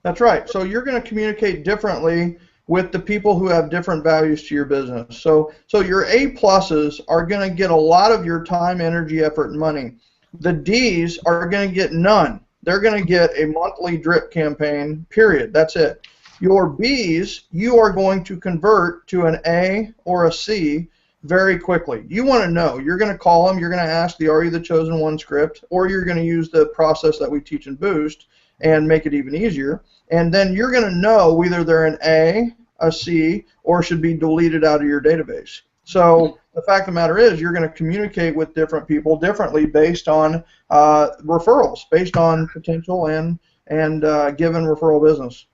C: That's right. So you're going to communicate differently with the people who have different values to your business. So your A pluses are going to get a lot of your time, energy, effort, and money. The D's are going to get none. They're going to get a monthly drip campaign, period. That's it. Your B's, you are going to convert to an A or a C very quickly. You want to know. You're going to call them. You're going to ask the Are You the Chosen One script, or you're going to use the process that we teach in Boost and make it even easier. And then you're going to know whether they're an A, C, or should be deleted out of your database. So the fact of the matter is you're going to communicate with different people differently based on referrals, based on potential and given referral business.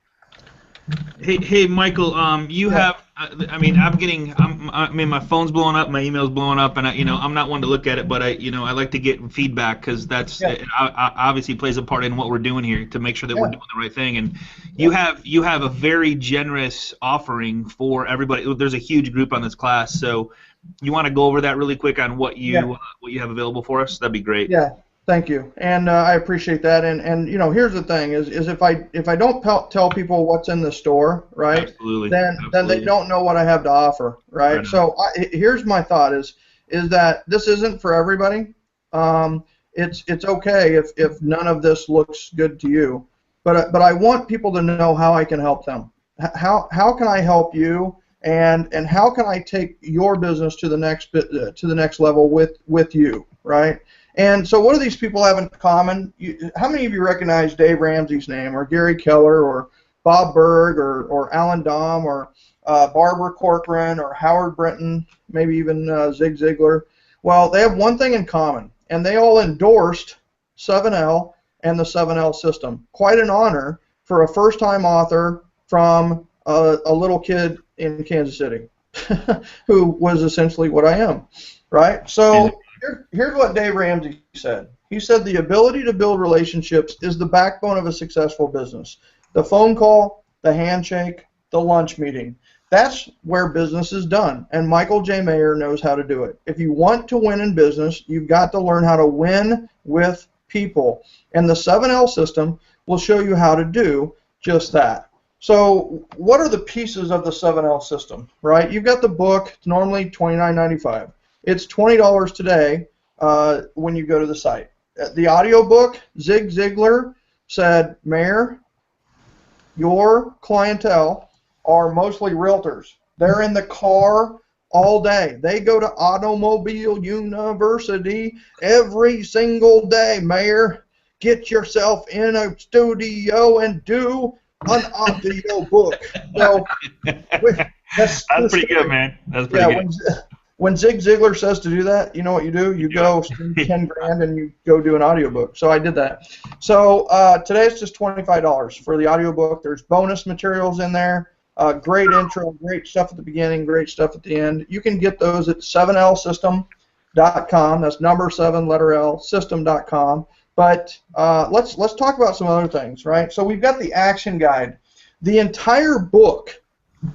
A: Hey, Michael. You have. I mean, my phone's blowing up, my email's blowing up, and I'm not one to look at it, but I like to get feedback because it obviously plays a part in what we're doing here to make sure that we're doing the right thing. And you have a very generous offering for everybody. There's a huge group on this class, so you want to go over that really quick on what you have available for us? That'd be great.
C: Yeah. Thank you, and I appreciate that. And here's the thing: is if I don't tell people what's in the store, right?
A: Absolutely.
C: Then they don't know what I have to offer, right? So here's my thought: is that this isn't for everybody. It's okay if none of this looks good to you, but I want people to know how I can help them. How can I help you? And how can I take your business to the next level with you, right? And so what do these people have in common? How many of you recognize Dave Ramsey's name, or Gary Keller, or Bob Berg, or Alan Dom, or Barbara Corcoran, or Howard Brinton, maybe even Zig Ziglar? Well, they have one thing in common, and they all endorsed 7L and the 7L system. Quite an honor for a first-time author from a little kid in Kansas City who was essentially what I am, right? So here's what Dave Ramsey said. He said the ability to build relationships is the backbone of a successful business. The phone call, the handshake, the lunch meeting. That's where business is done, and Michael J. Maher knows how to do it. If you want to win in business, you've got to learn how to win with people, and the 7L system will show you how to do just that. So what are the pieces of the 7L system, right? You've got the book. It's normally $29.95. It's $20 today when you go to the site. The audio book, Zig Ziglar said, Maher, your clientele are mostly realtors. They're in the car all day. They go to Automobile University every single day, Maher. Get yourself in a studio and do an audio book. So that's
A: pretty good, man. That's pretty good.
C: when Zig Ziglar says to do that, you know what you do? You go spend 10 grand and you go do an audiobook. So I did that. So today it's just $25 for the audiobook. There's bonus materials in there. Great intro, great stuff at the beginning, great stuff at the end. You can get those at 7lsystem.com. That's number 7, letter L, system.com. But let's talk about some other things, right? So we've got the action guide. The entire book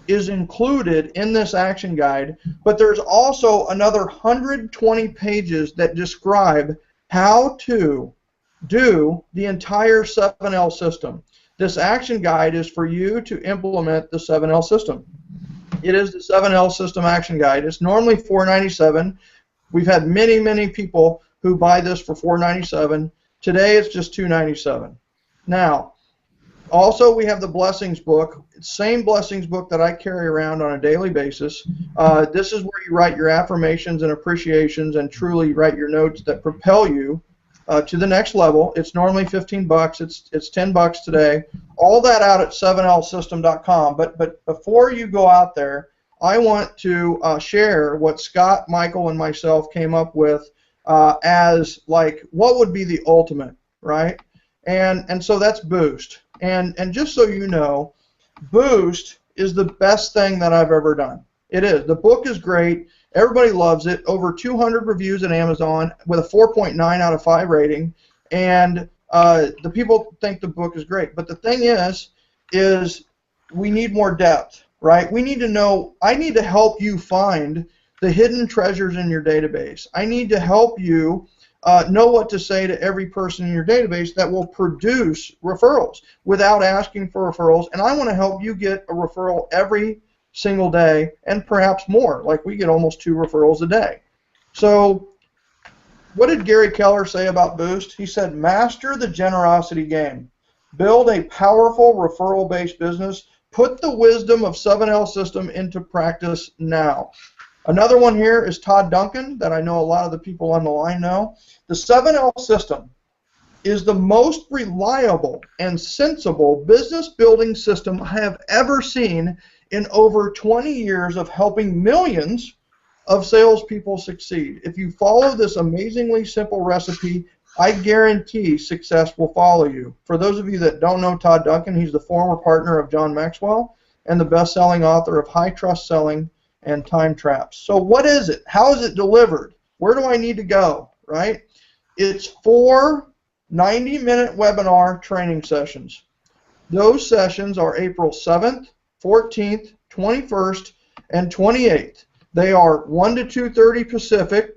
C: is included in this action guide, but there's also another 120 pages that describe how to do the entire 7L system. This action guide is for you to implement the 7L system. It is the 7L system action guide. It's normally $4.97. We've had many, many people who buy this for $4.97. Today it's just $2.97. Now, also, we have the Blessings book, same Blessings book that I carry around on a daily basis. This is where you write your affirmations and appreciations and truly write your notes that propel you to the next level. It's normally $15. It's $10 today. All that out at 7lsystem.com. But before you go out there, I want to share what Scott, Michael, and myself came up with as like what would be the ultimate, right? And so that's Boost. And just so you know, Boost is the best thing that I've ever done. It is. The book is great. Everybody loves it. Over 200 reviews at Amazon with a 4.9 out of 5 rating. And the people think the book is great. But the thing is we need more depth, right? We need to know, I need to help you find the hidden treasures in your database. I need to help you know what to say to every person in your database that will produce referrals without asking for referrals. And I want to help you get a referral every single day and perhaps more. Like we get almost 2 referrals a day. So what did Gary Keller say about Boost? He said, master the generosity game. Build a powerful referral-based business. Put the wisdom of 7L system into practice now. Another one here is Todd Duncan, that I know a lot of the people on the line know. The 7L system is the most reliable and sensible business building system I have ever seen in over 20 years of helping millions of salespeople succeed. If you follow this amazingly simple recipe, I guarantee success will follow you. For those of you that don't know Todd Duncan, he's the former partner of John Maxwell and the best-selling author of High Trust Selling and Time Traps. So what is it? How is it delivered? Where do I need to go, right? It's 4 90-minute webinar training sessions. Those sessions are April 7th, 14th, 21st, and 28th. They are 1 to 2:30 Pacific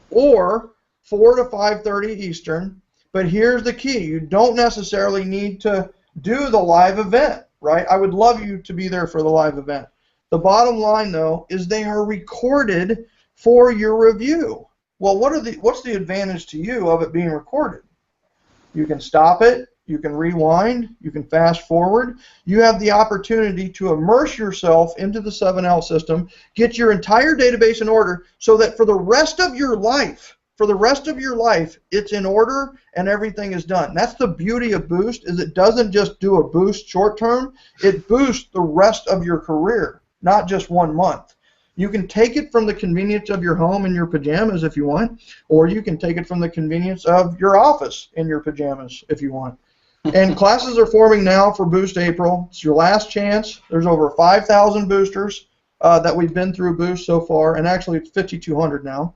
C: or 4 to 5:30 Eastern. But here's the key. You don't necessarily need to do the live event, right? I would love you to be there for the live event. The bottom line, though, is they are recorded for your review. Well, what's the advantage to you of it being recorded? You can stop it, you can rewind, you can fast forward. You have the opportunity to immerse yourself into the 7L system, get your entire database in order so that for the rest of your life, it's in order and everything is done. That's the beauty of Boost, is it doesn't just do a boost short term, it boosts the rest of your career. Not just 1 month. You can take it from the convenience of your home in your pajamas if you want, or you can take it from the convenience of your office in your pajamas if you want. And classes are forming now for Boost April. It's your last chance. There's over 5,000 boosters that we've been through Boost so far, and actually it's 5,200 now.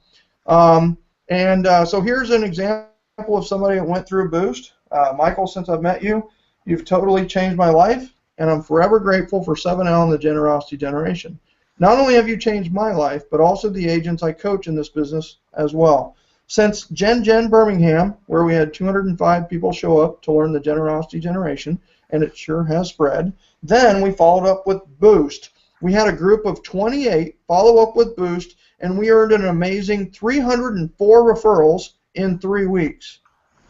C: So here's an example of somebody that went through Boost. Michael, since I've met you, you've totally changed my life. And I'm forever grateful for 7L and the generosity generation. Not only have you changed my life, but also the agents I coach in this business as well. Since Gen Birmingham, where we had 205 people show up to learn the generosity generation, and it sure has spread, then we followed up with Boost. We had a group of 28 follow up with Boost, and we earned an amazing 304 referrals in 3 weeks.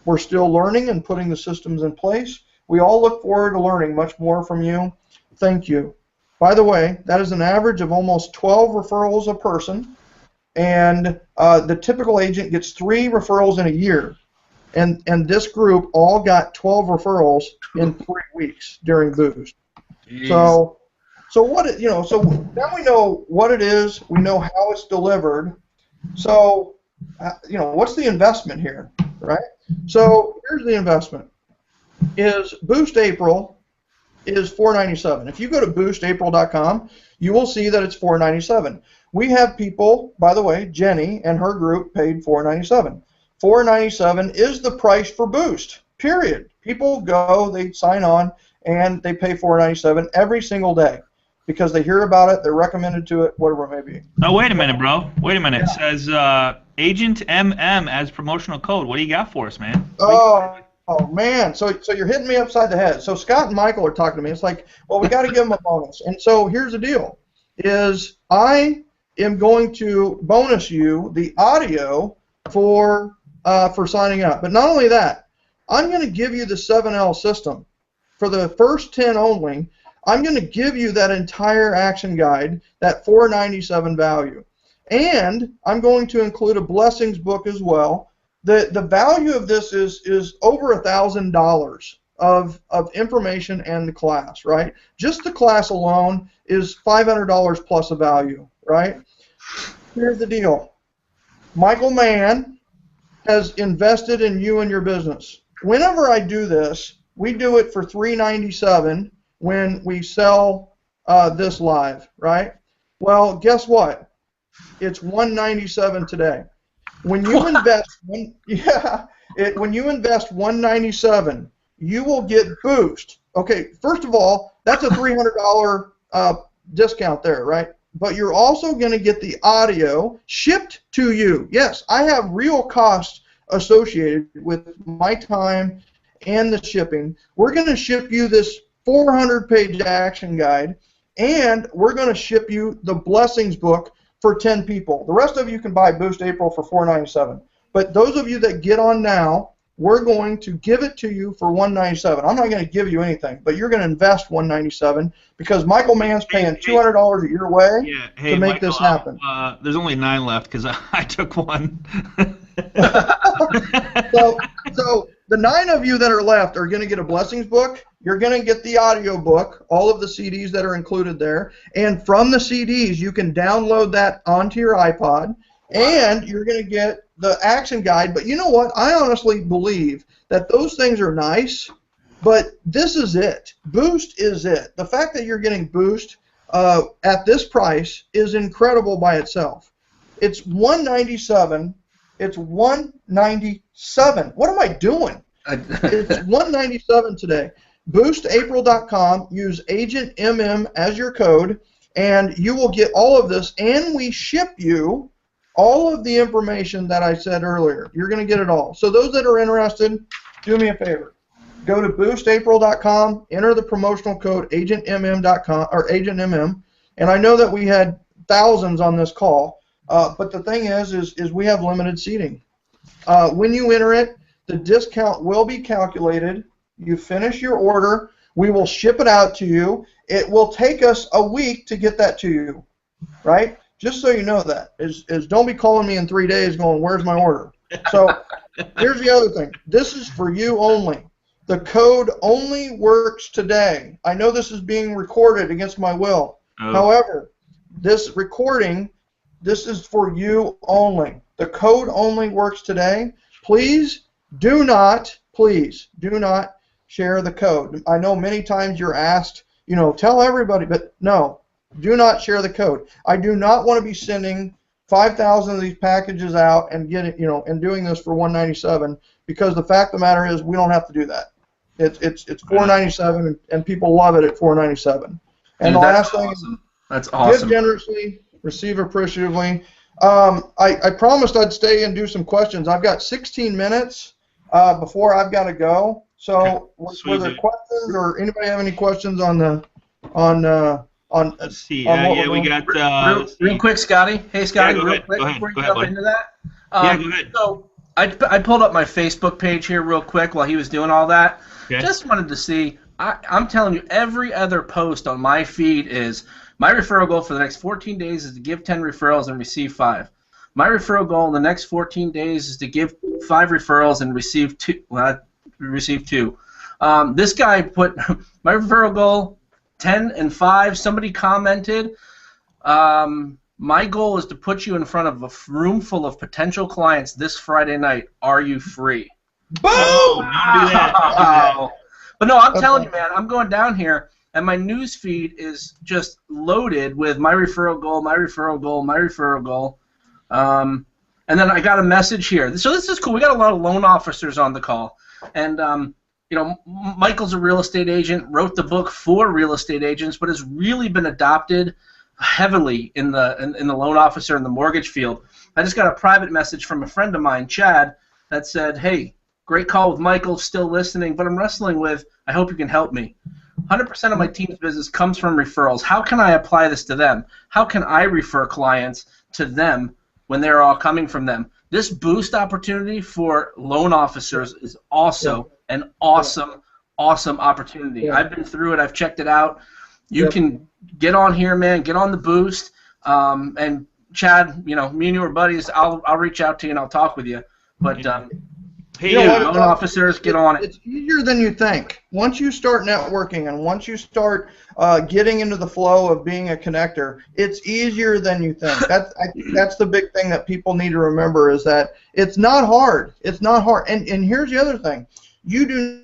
C: We're still learning and putting the systems in place. We all look forward to learning much more from you. Thank you. By the way, that is an average of almost 12 referrals a person, and the typical agent gets 3 referrals in a year. And this group all got 12 referrals in 3 weeks during Boost. Jeez. So so now we know what it is. We know how it's delivered. So, what's the investment here, right? So here's the investment. Is Boost April is $4.97. If you go to boostapril.com, you will see that it's $4.97. We have people, by the way, Jenny and her group paid $4.97. $4.97 is the price for Boost, period. People go, they sign on, and they pay $4.97 every single day because they hear about it, they're recommended to it, whatever it may be.
A: Oh, wait a minute, bro. Wait a minute. It says Agent MM as promotional code. What do you got for us, man?
C: Oh man, so you're hitting me upside the head. So Scott and Michael are talking to me. It's like, well, we got to give them a bonus. And so here's the deal: is I am going to bonus you the audio for signing up. But not only that, I'm going to give you the 7L system for the first 10 only. I'm going to give you that entire action guide, that $4.97 value, and I'm going to include a blessings book as well. The value of this is over $1,000 of information and the class, right? Just the class alone is $500 plus a value, right? Here's the deal. Michael Mann has invested in you and your business. Whenever I do this, we do it for $397 when we sell this live, right? Well, guess what? It's $197 today. When you invest, when you invest $197, you will get Boost. Okay, first of all, that's a $300 discount there, right? But you're also going to get the audio shipped to you. Yes, I have real costs associated with my time and the shipping. We're going to ship you this 400-page action guide, and we're going to ship you the blessings book for 10 people. The rest of you can buy Boost April for $4.97. But those of you that get on now, we're going to give it to you for $197. I'm not going to give you anything, but you're going to invest $197 because Michael Mann's paying $200 your way to make this happen.
A: There's only 9 left because I took one.
C: So the 9 of you that are left are going to get a blessings book. You're going to get the audio book, all of the CDs that are included there, and from the CDs you can download that onto your iPod, and you're going to get the action guide. But you know what? I honestly believe that those things are nice, but this is it. Boost is it. The fact that you're getting Boost at this price is incredible by itself. It's $197. It's $197. What am I doing? It's $197 today. BoostApril.com. Use Agent MM as your code, and you will get all of this. And we ship you all of the information that I said earlier. You're going to get it all. So those that are interested, do me a favor. Go to BoostApril.com. Enter the promotional code AgentMM.com or Agent MM. And I know that we had thousands on this call. But the thing is we have limited seating. When you enter it, the discount will be calculated. You finish your order. We will ship it out to you. It will take us a week to get that to you, right? Just so you know that. Is don't be calling me in 3 days going, where's my order? So here's the other thing. This is for you only. The code only works today. I know this is being recorded against my will. Oh. However, this recording, this is for you only. The code only works today. Please do not share the code. I know many times you're asked, tell everybody, but no, do not share the code. I do not want to be sending 5,000 of these packages out and and doing this for $197 because the fact of the matter is we don't have to do that. It's $497 and people love it at $497. And the last thing is,
B: that's awesome.
C: Give generously, receive appreciatively. I promised I'd stay and do some questions. I've got 16 minutes before I've got to go. So were there questions or anybody have any questions on
A: let's see. We got
B: real quick, Scotty. Hey, Scotty,
A: real quick
B: before you jump into that.
A: Go ahead.
B: So I pulled up my Facebook page here real quick while he was doing all that. Okay. Just wanted to see. I'm telling you, every other post on my feed is my referral goal for the next 14 days is to give 10 referrals and receive 5. My referral goal in the next 14 days is to give 5 referrals and receive 2. Well, receive 2. This guy put my referral goal 10 and 5. Somebody commented, my goal is to put you in front of a room full of potential clients this Friday night. Are you free?
C: Boom!
A: Oh, don't do that. Don't do that.
B: But no, I'm telling you, man, I'm going down here, and my news feed is just loaded with my referral goal, my referral goal, my referral goal. And then I got a message here. So this is cool. We got a lot of loan officers on the call. And, you know, Michael's a real estate agent, wrote the book for real estate agents, but has really been adopted heavily in the loan officer and the mortgage field. I just got a private message from a friend of mine, Chad, that said, hey, great call with Michael, still listening, but I'm wrestling with, I hope you can help me. 100% of my team's business comes from referrals. How can I apply this to them? How can I refer clients to them when they're all coming from them? This boost opportunity for loan officers is also an awesome opportunity. I've been through it. I've checked it out. You can get on here, man. Get on the boost. And Chad, you know, me and you are buddies. I'll reach out to you and I'll talk with you. But hey, loan officers, get on it.
C: It's easier than you think. Once you start networking and once you start getting into the flow of being a connector, it's easier than you think. I think that's the big thing that people need to remember is that it's not hard. It's not hard. And here's the other thing. You do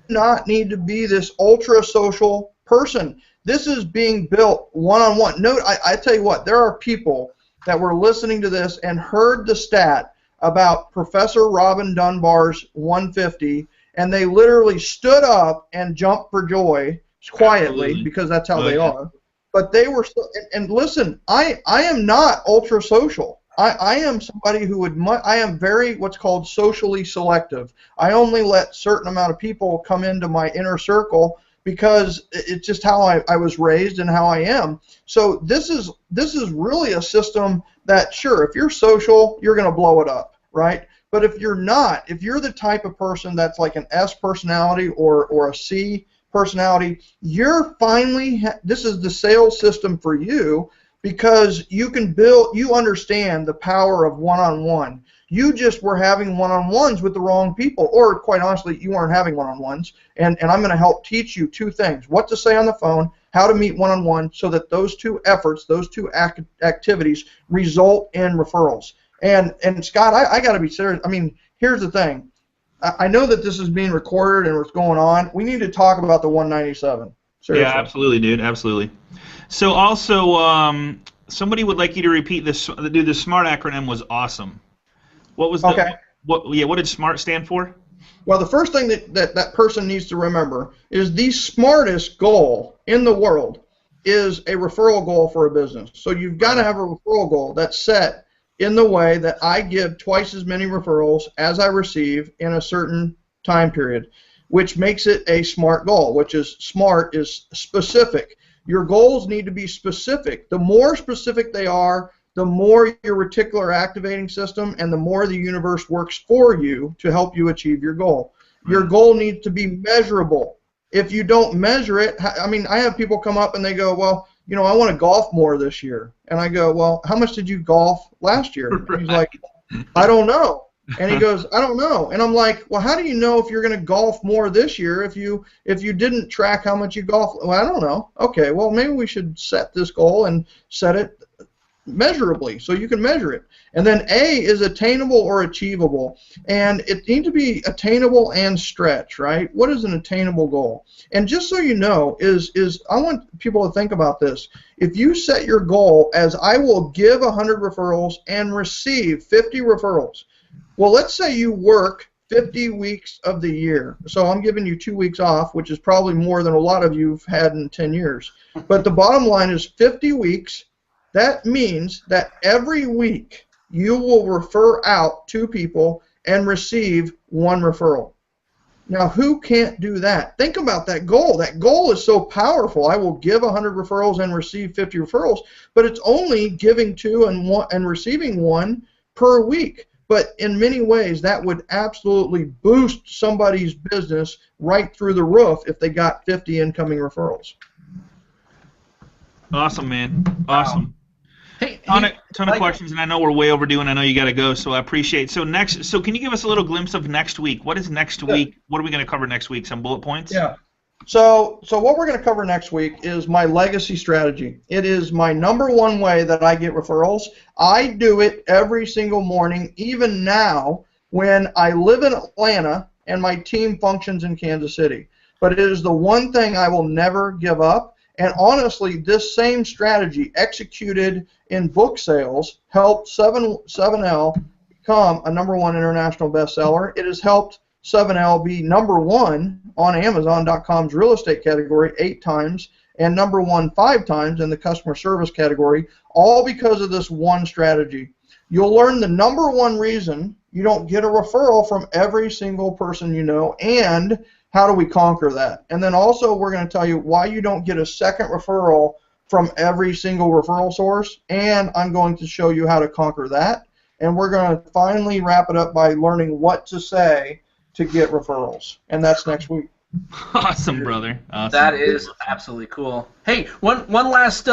C: not need to be this ultra social person. This is being built one-on-one. Note, I tell you what, there are people that were listening to this and heard the stat about Professor Robin Dunbar's 150, and they literally stood up and jumped for joy quietly because that's how they are. But they were, and listen, I am not ultra social. I am somebody who would, I am very what's called socially selective. I only let certain amount of people come into my inner circle because it's just how I was raised and how I am. So this is really a system that, sure, if you're social, you're going to blow it up, right? But if you're not, if you're the type of person that's like an S personality or a C personality, you're finally, this is the sales system for you because you can build, you understand the power of one-on-one. You just were having one-on-ones with the wrong people, or quite honestly, you weren't having one-on-ones. And I'm going to help teach you two things: what to say on the phone, how to meet one-on-one, so that those two efforts, those two activities result in referrals. And Scott, I got to be serious. I mean, here's the thing. I know that this is being recorded and what's going on. We need to talk about the 197. Seriously.
A: Yeah, absolutely, dude. Absolutely. So also, somebody would like you to repeat this. Dude, the SMART acronym was awesome. What was the?
C: Okay.
A: What did SMART stand for?
C: Well, the first thing that person needs to remember is the smartest goal in the world is a referral goal for a business. So you've got to have a referral goal that's set in the way that I give twice as many referrals as I receive in a certain time period, which makes it a SMART goal, which is SMART is specific. Your goals need to be specific. The more specific they are, the more your reticular activating system and the more the universe works for you to help you achieve your goal. Your goal needs to be measurable. If you don't measure it, I mean, I have people come up and they go, well, you know, I want to golf more this year. And I go, well, how much did you golf last year? And he's like, I don't know. And he goes, I don't know. And I'm like, well, how do you know if you're going to golf more this year if you didn't track how much you golf? Well, I don't know. Okay, well, maybe we should set this goal and set it measurably so you can measure it. And then A is attainable or achievable. And it needs to be attainable and stretch, right? What is an attainable goal? And just so you know, is I want people to think about this. If you set your goal as I will give 100 referrals and receive 50 referrals, well, let's say you work 50 weeks of the year. So I'm giving you 2 weeks off, which is probably more than a lot of you have had in 10 years. But the bottom line is 50 weeks. That means that every week you will refer out 2 people and receive 1 referral. Now, who can't do that? Think about that goal. That goal is so powerful. I will give 100 referrals and receive 50 referrals, but it's only giving 2 and receiving 1 per week. But in many ways, that would absolutely boost somebody's business right through the roof if they got 50 incoming referrals.
A: Awesome, man. Awesome.
B: Hey,
A: ton of questions, and I know we're way overdue, and I know you got to go, so I appreciate it. So can you give us a little glimpse of next week? What is next week? What are we going to cover next week? Some bullet points?
C: Yeah. So what we're going to cover next week is my legacy strategy. It is my #1 way that I get referrals. I do it every single morning, even now when I live in Atlanta and my team functions in Kansas City. But it is the one thing I will never give up. And honestly, this same strategy executed in book sales helped 7L become a #1 international bestseller. It has helped 7L be #1 on Amazon.com's real estate category 8 times and #1 5 times in the customer service category, all because of this one strategy. You'll learn the #1 reason you don't get a referral from every single person you know, and how do we conquer that. And then also we're going to tell you why you don't get a second referral from every single referral source, and I'm going to show you how to conquer that. And we're going to finally wrap it up by learning what to say to get referrals, and that's next week.
A: Awesome, brother. Awesome.
B: That is absolutely cool. Hey, one last
C: Hey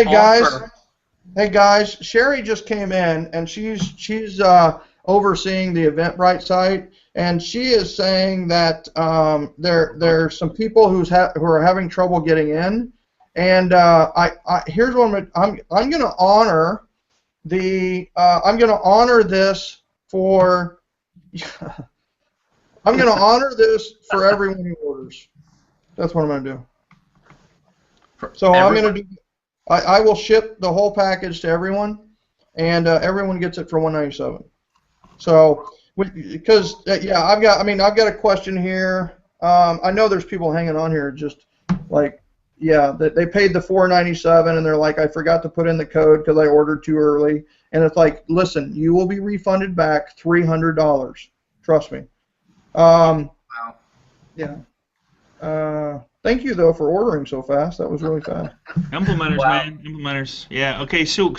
C: guys,
B: offer.
C: hey guys, Sherry just came in, and she's overseeing the Eventbrite site, and she is saying that there's some people who are having trouble getting in, and here's what I'm going to honor this for. I'm going to honor this for everyone who orders. That's what I'm going to do. So I'm going to do. I will ship the whole package to everyone, and everyone gets it for $197. So because yeah, I've got a question here. I know there's people hanging on here just like, yeah, they paid the $497 and they're like, I forgot to put in the code because I ordered too early. And it's like, listen, you will be refunded back $300. Trust me.
B: Wow.
C: Yeah. Thank you though for ordering so fast. That was really fast.
A: Implementers,
B: Wow.
A: man. Implementers. Yeah. Okay. So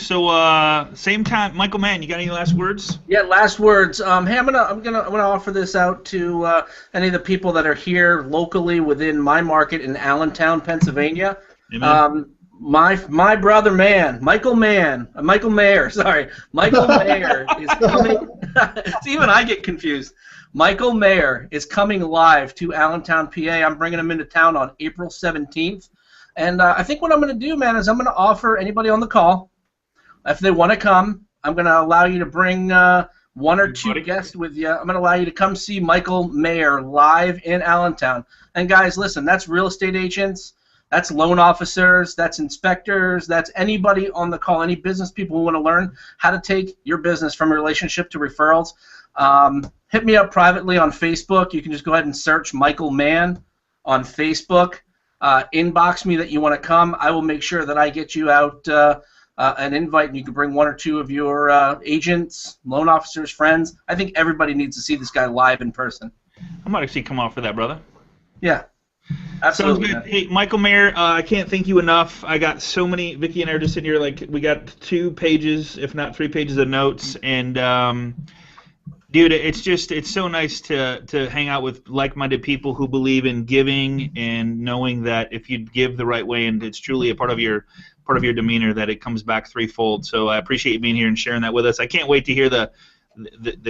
A: same time, Michael Mann, you got any last words?
B: Yeah, last words. Hey, I'm gonna offer this out to any of the people that are here locally within my market in Allentown, Pennsylvania.
A: Amen.
B: My brother Michael Maher, sorry, Michael Maher is coming. See, even I get confused. Michael Maher is coming live to Allentown, PA. I'm bringing him into town on April 17th. And I think what I'm going to do, man, is I'm going to offer anybody on the call, if they want to come, I'm going to allow you to bring one or two guests with you. I'm going to allow you to come see Michael Maher live in Allentown. And guys, listen, that's real estate agents, that's loan officers, that's inspectors, that's anybody on the call, any business people who want to learn how to take your business from a relationship to referrals. Hit me up privately on Facebook. You can just go ahead and search Michael Mann on Facebook. Inbox me that you want to come. I will make sure that I get you out an invite, and you can bring one or two of your agents, loan officers, friends. I think everybody needs to see this guy live in person.
A: I might actually come out for that, brother.
B: Yeah. Absolutely.
A: Sounds good. Hey, Michael Maher, I can't thank you enough. I got so many. Vicky and I are just sitting here like we got 2 pages, if not 3 pages of notes, and dude, it's so nice to hang out with like-minded people who believe in giving and knowing that if you give the right way and it's truly a part of your demeanor, that it comes back threefold. So I appreciate you being here and sharing that with us. I can't wait to hear the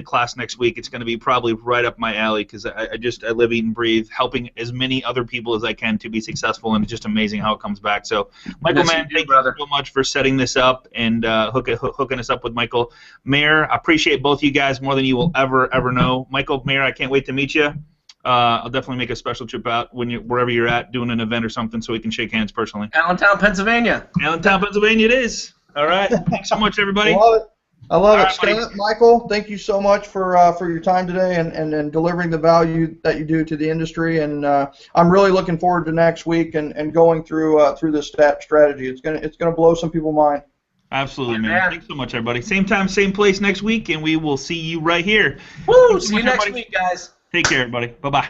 A: class next week. It's going to be probably right up my alley because I live, eat, and breathe helping as many other people as I can to be successful, and it's just amazing how it comes back. So, Michael Mann, thank you so much for setting this up and hooking us up with Michael Maher. I appreciate both you guys more than you will ever know. Michael Maher, I can't wait to meet you. I'll definitely make a special trip out wherever you're at, doing an event or something, so we can shake hands personally.
B: Allentown, Pennsylvania.
A: Allentown, Pennsylvania it is. All right. Thanks so much, everybody.
C: I love it.
A: Right,
C: Scott, Michael, thank you so much for your time today and delivering the value that you do to the industry. And I'm really looking forward to next week and going through this strategy. It's gonna blow some people's mind.
A: Absolutely, man. Thanks so much, everybody. Same time, same place next week, and we will see you right here.
B: Woo! See you next week, guys.
A: Take care, everybody. Bye-bye.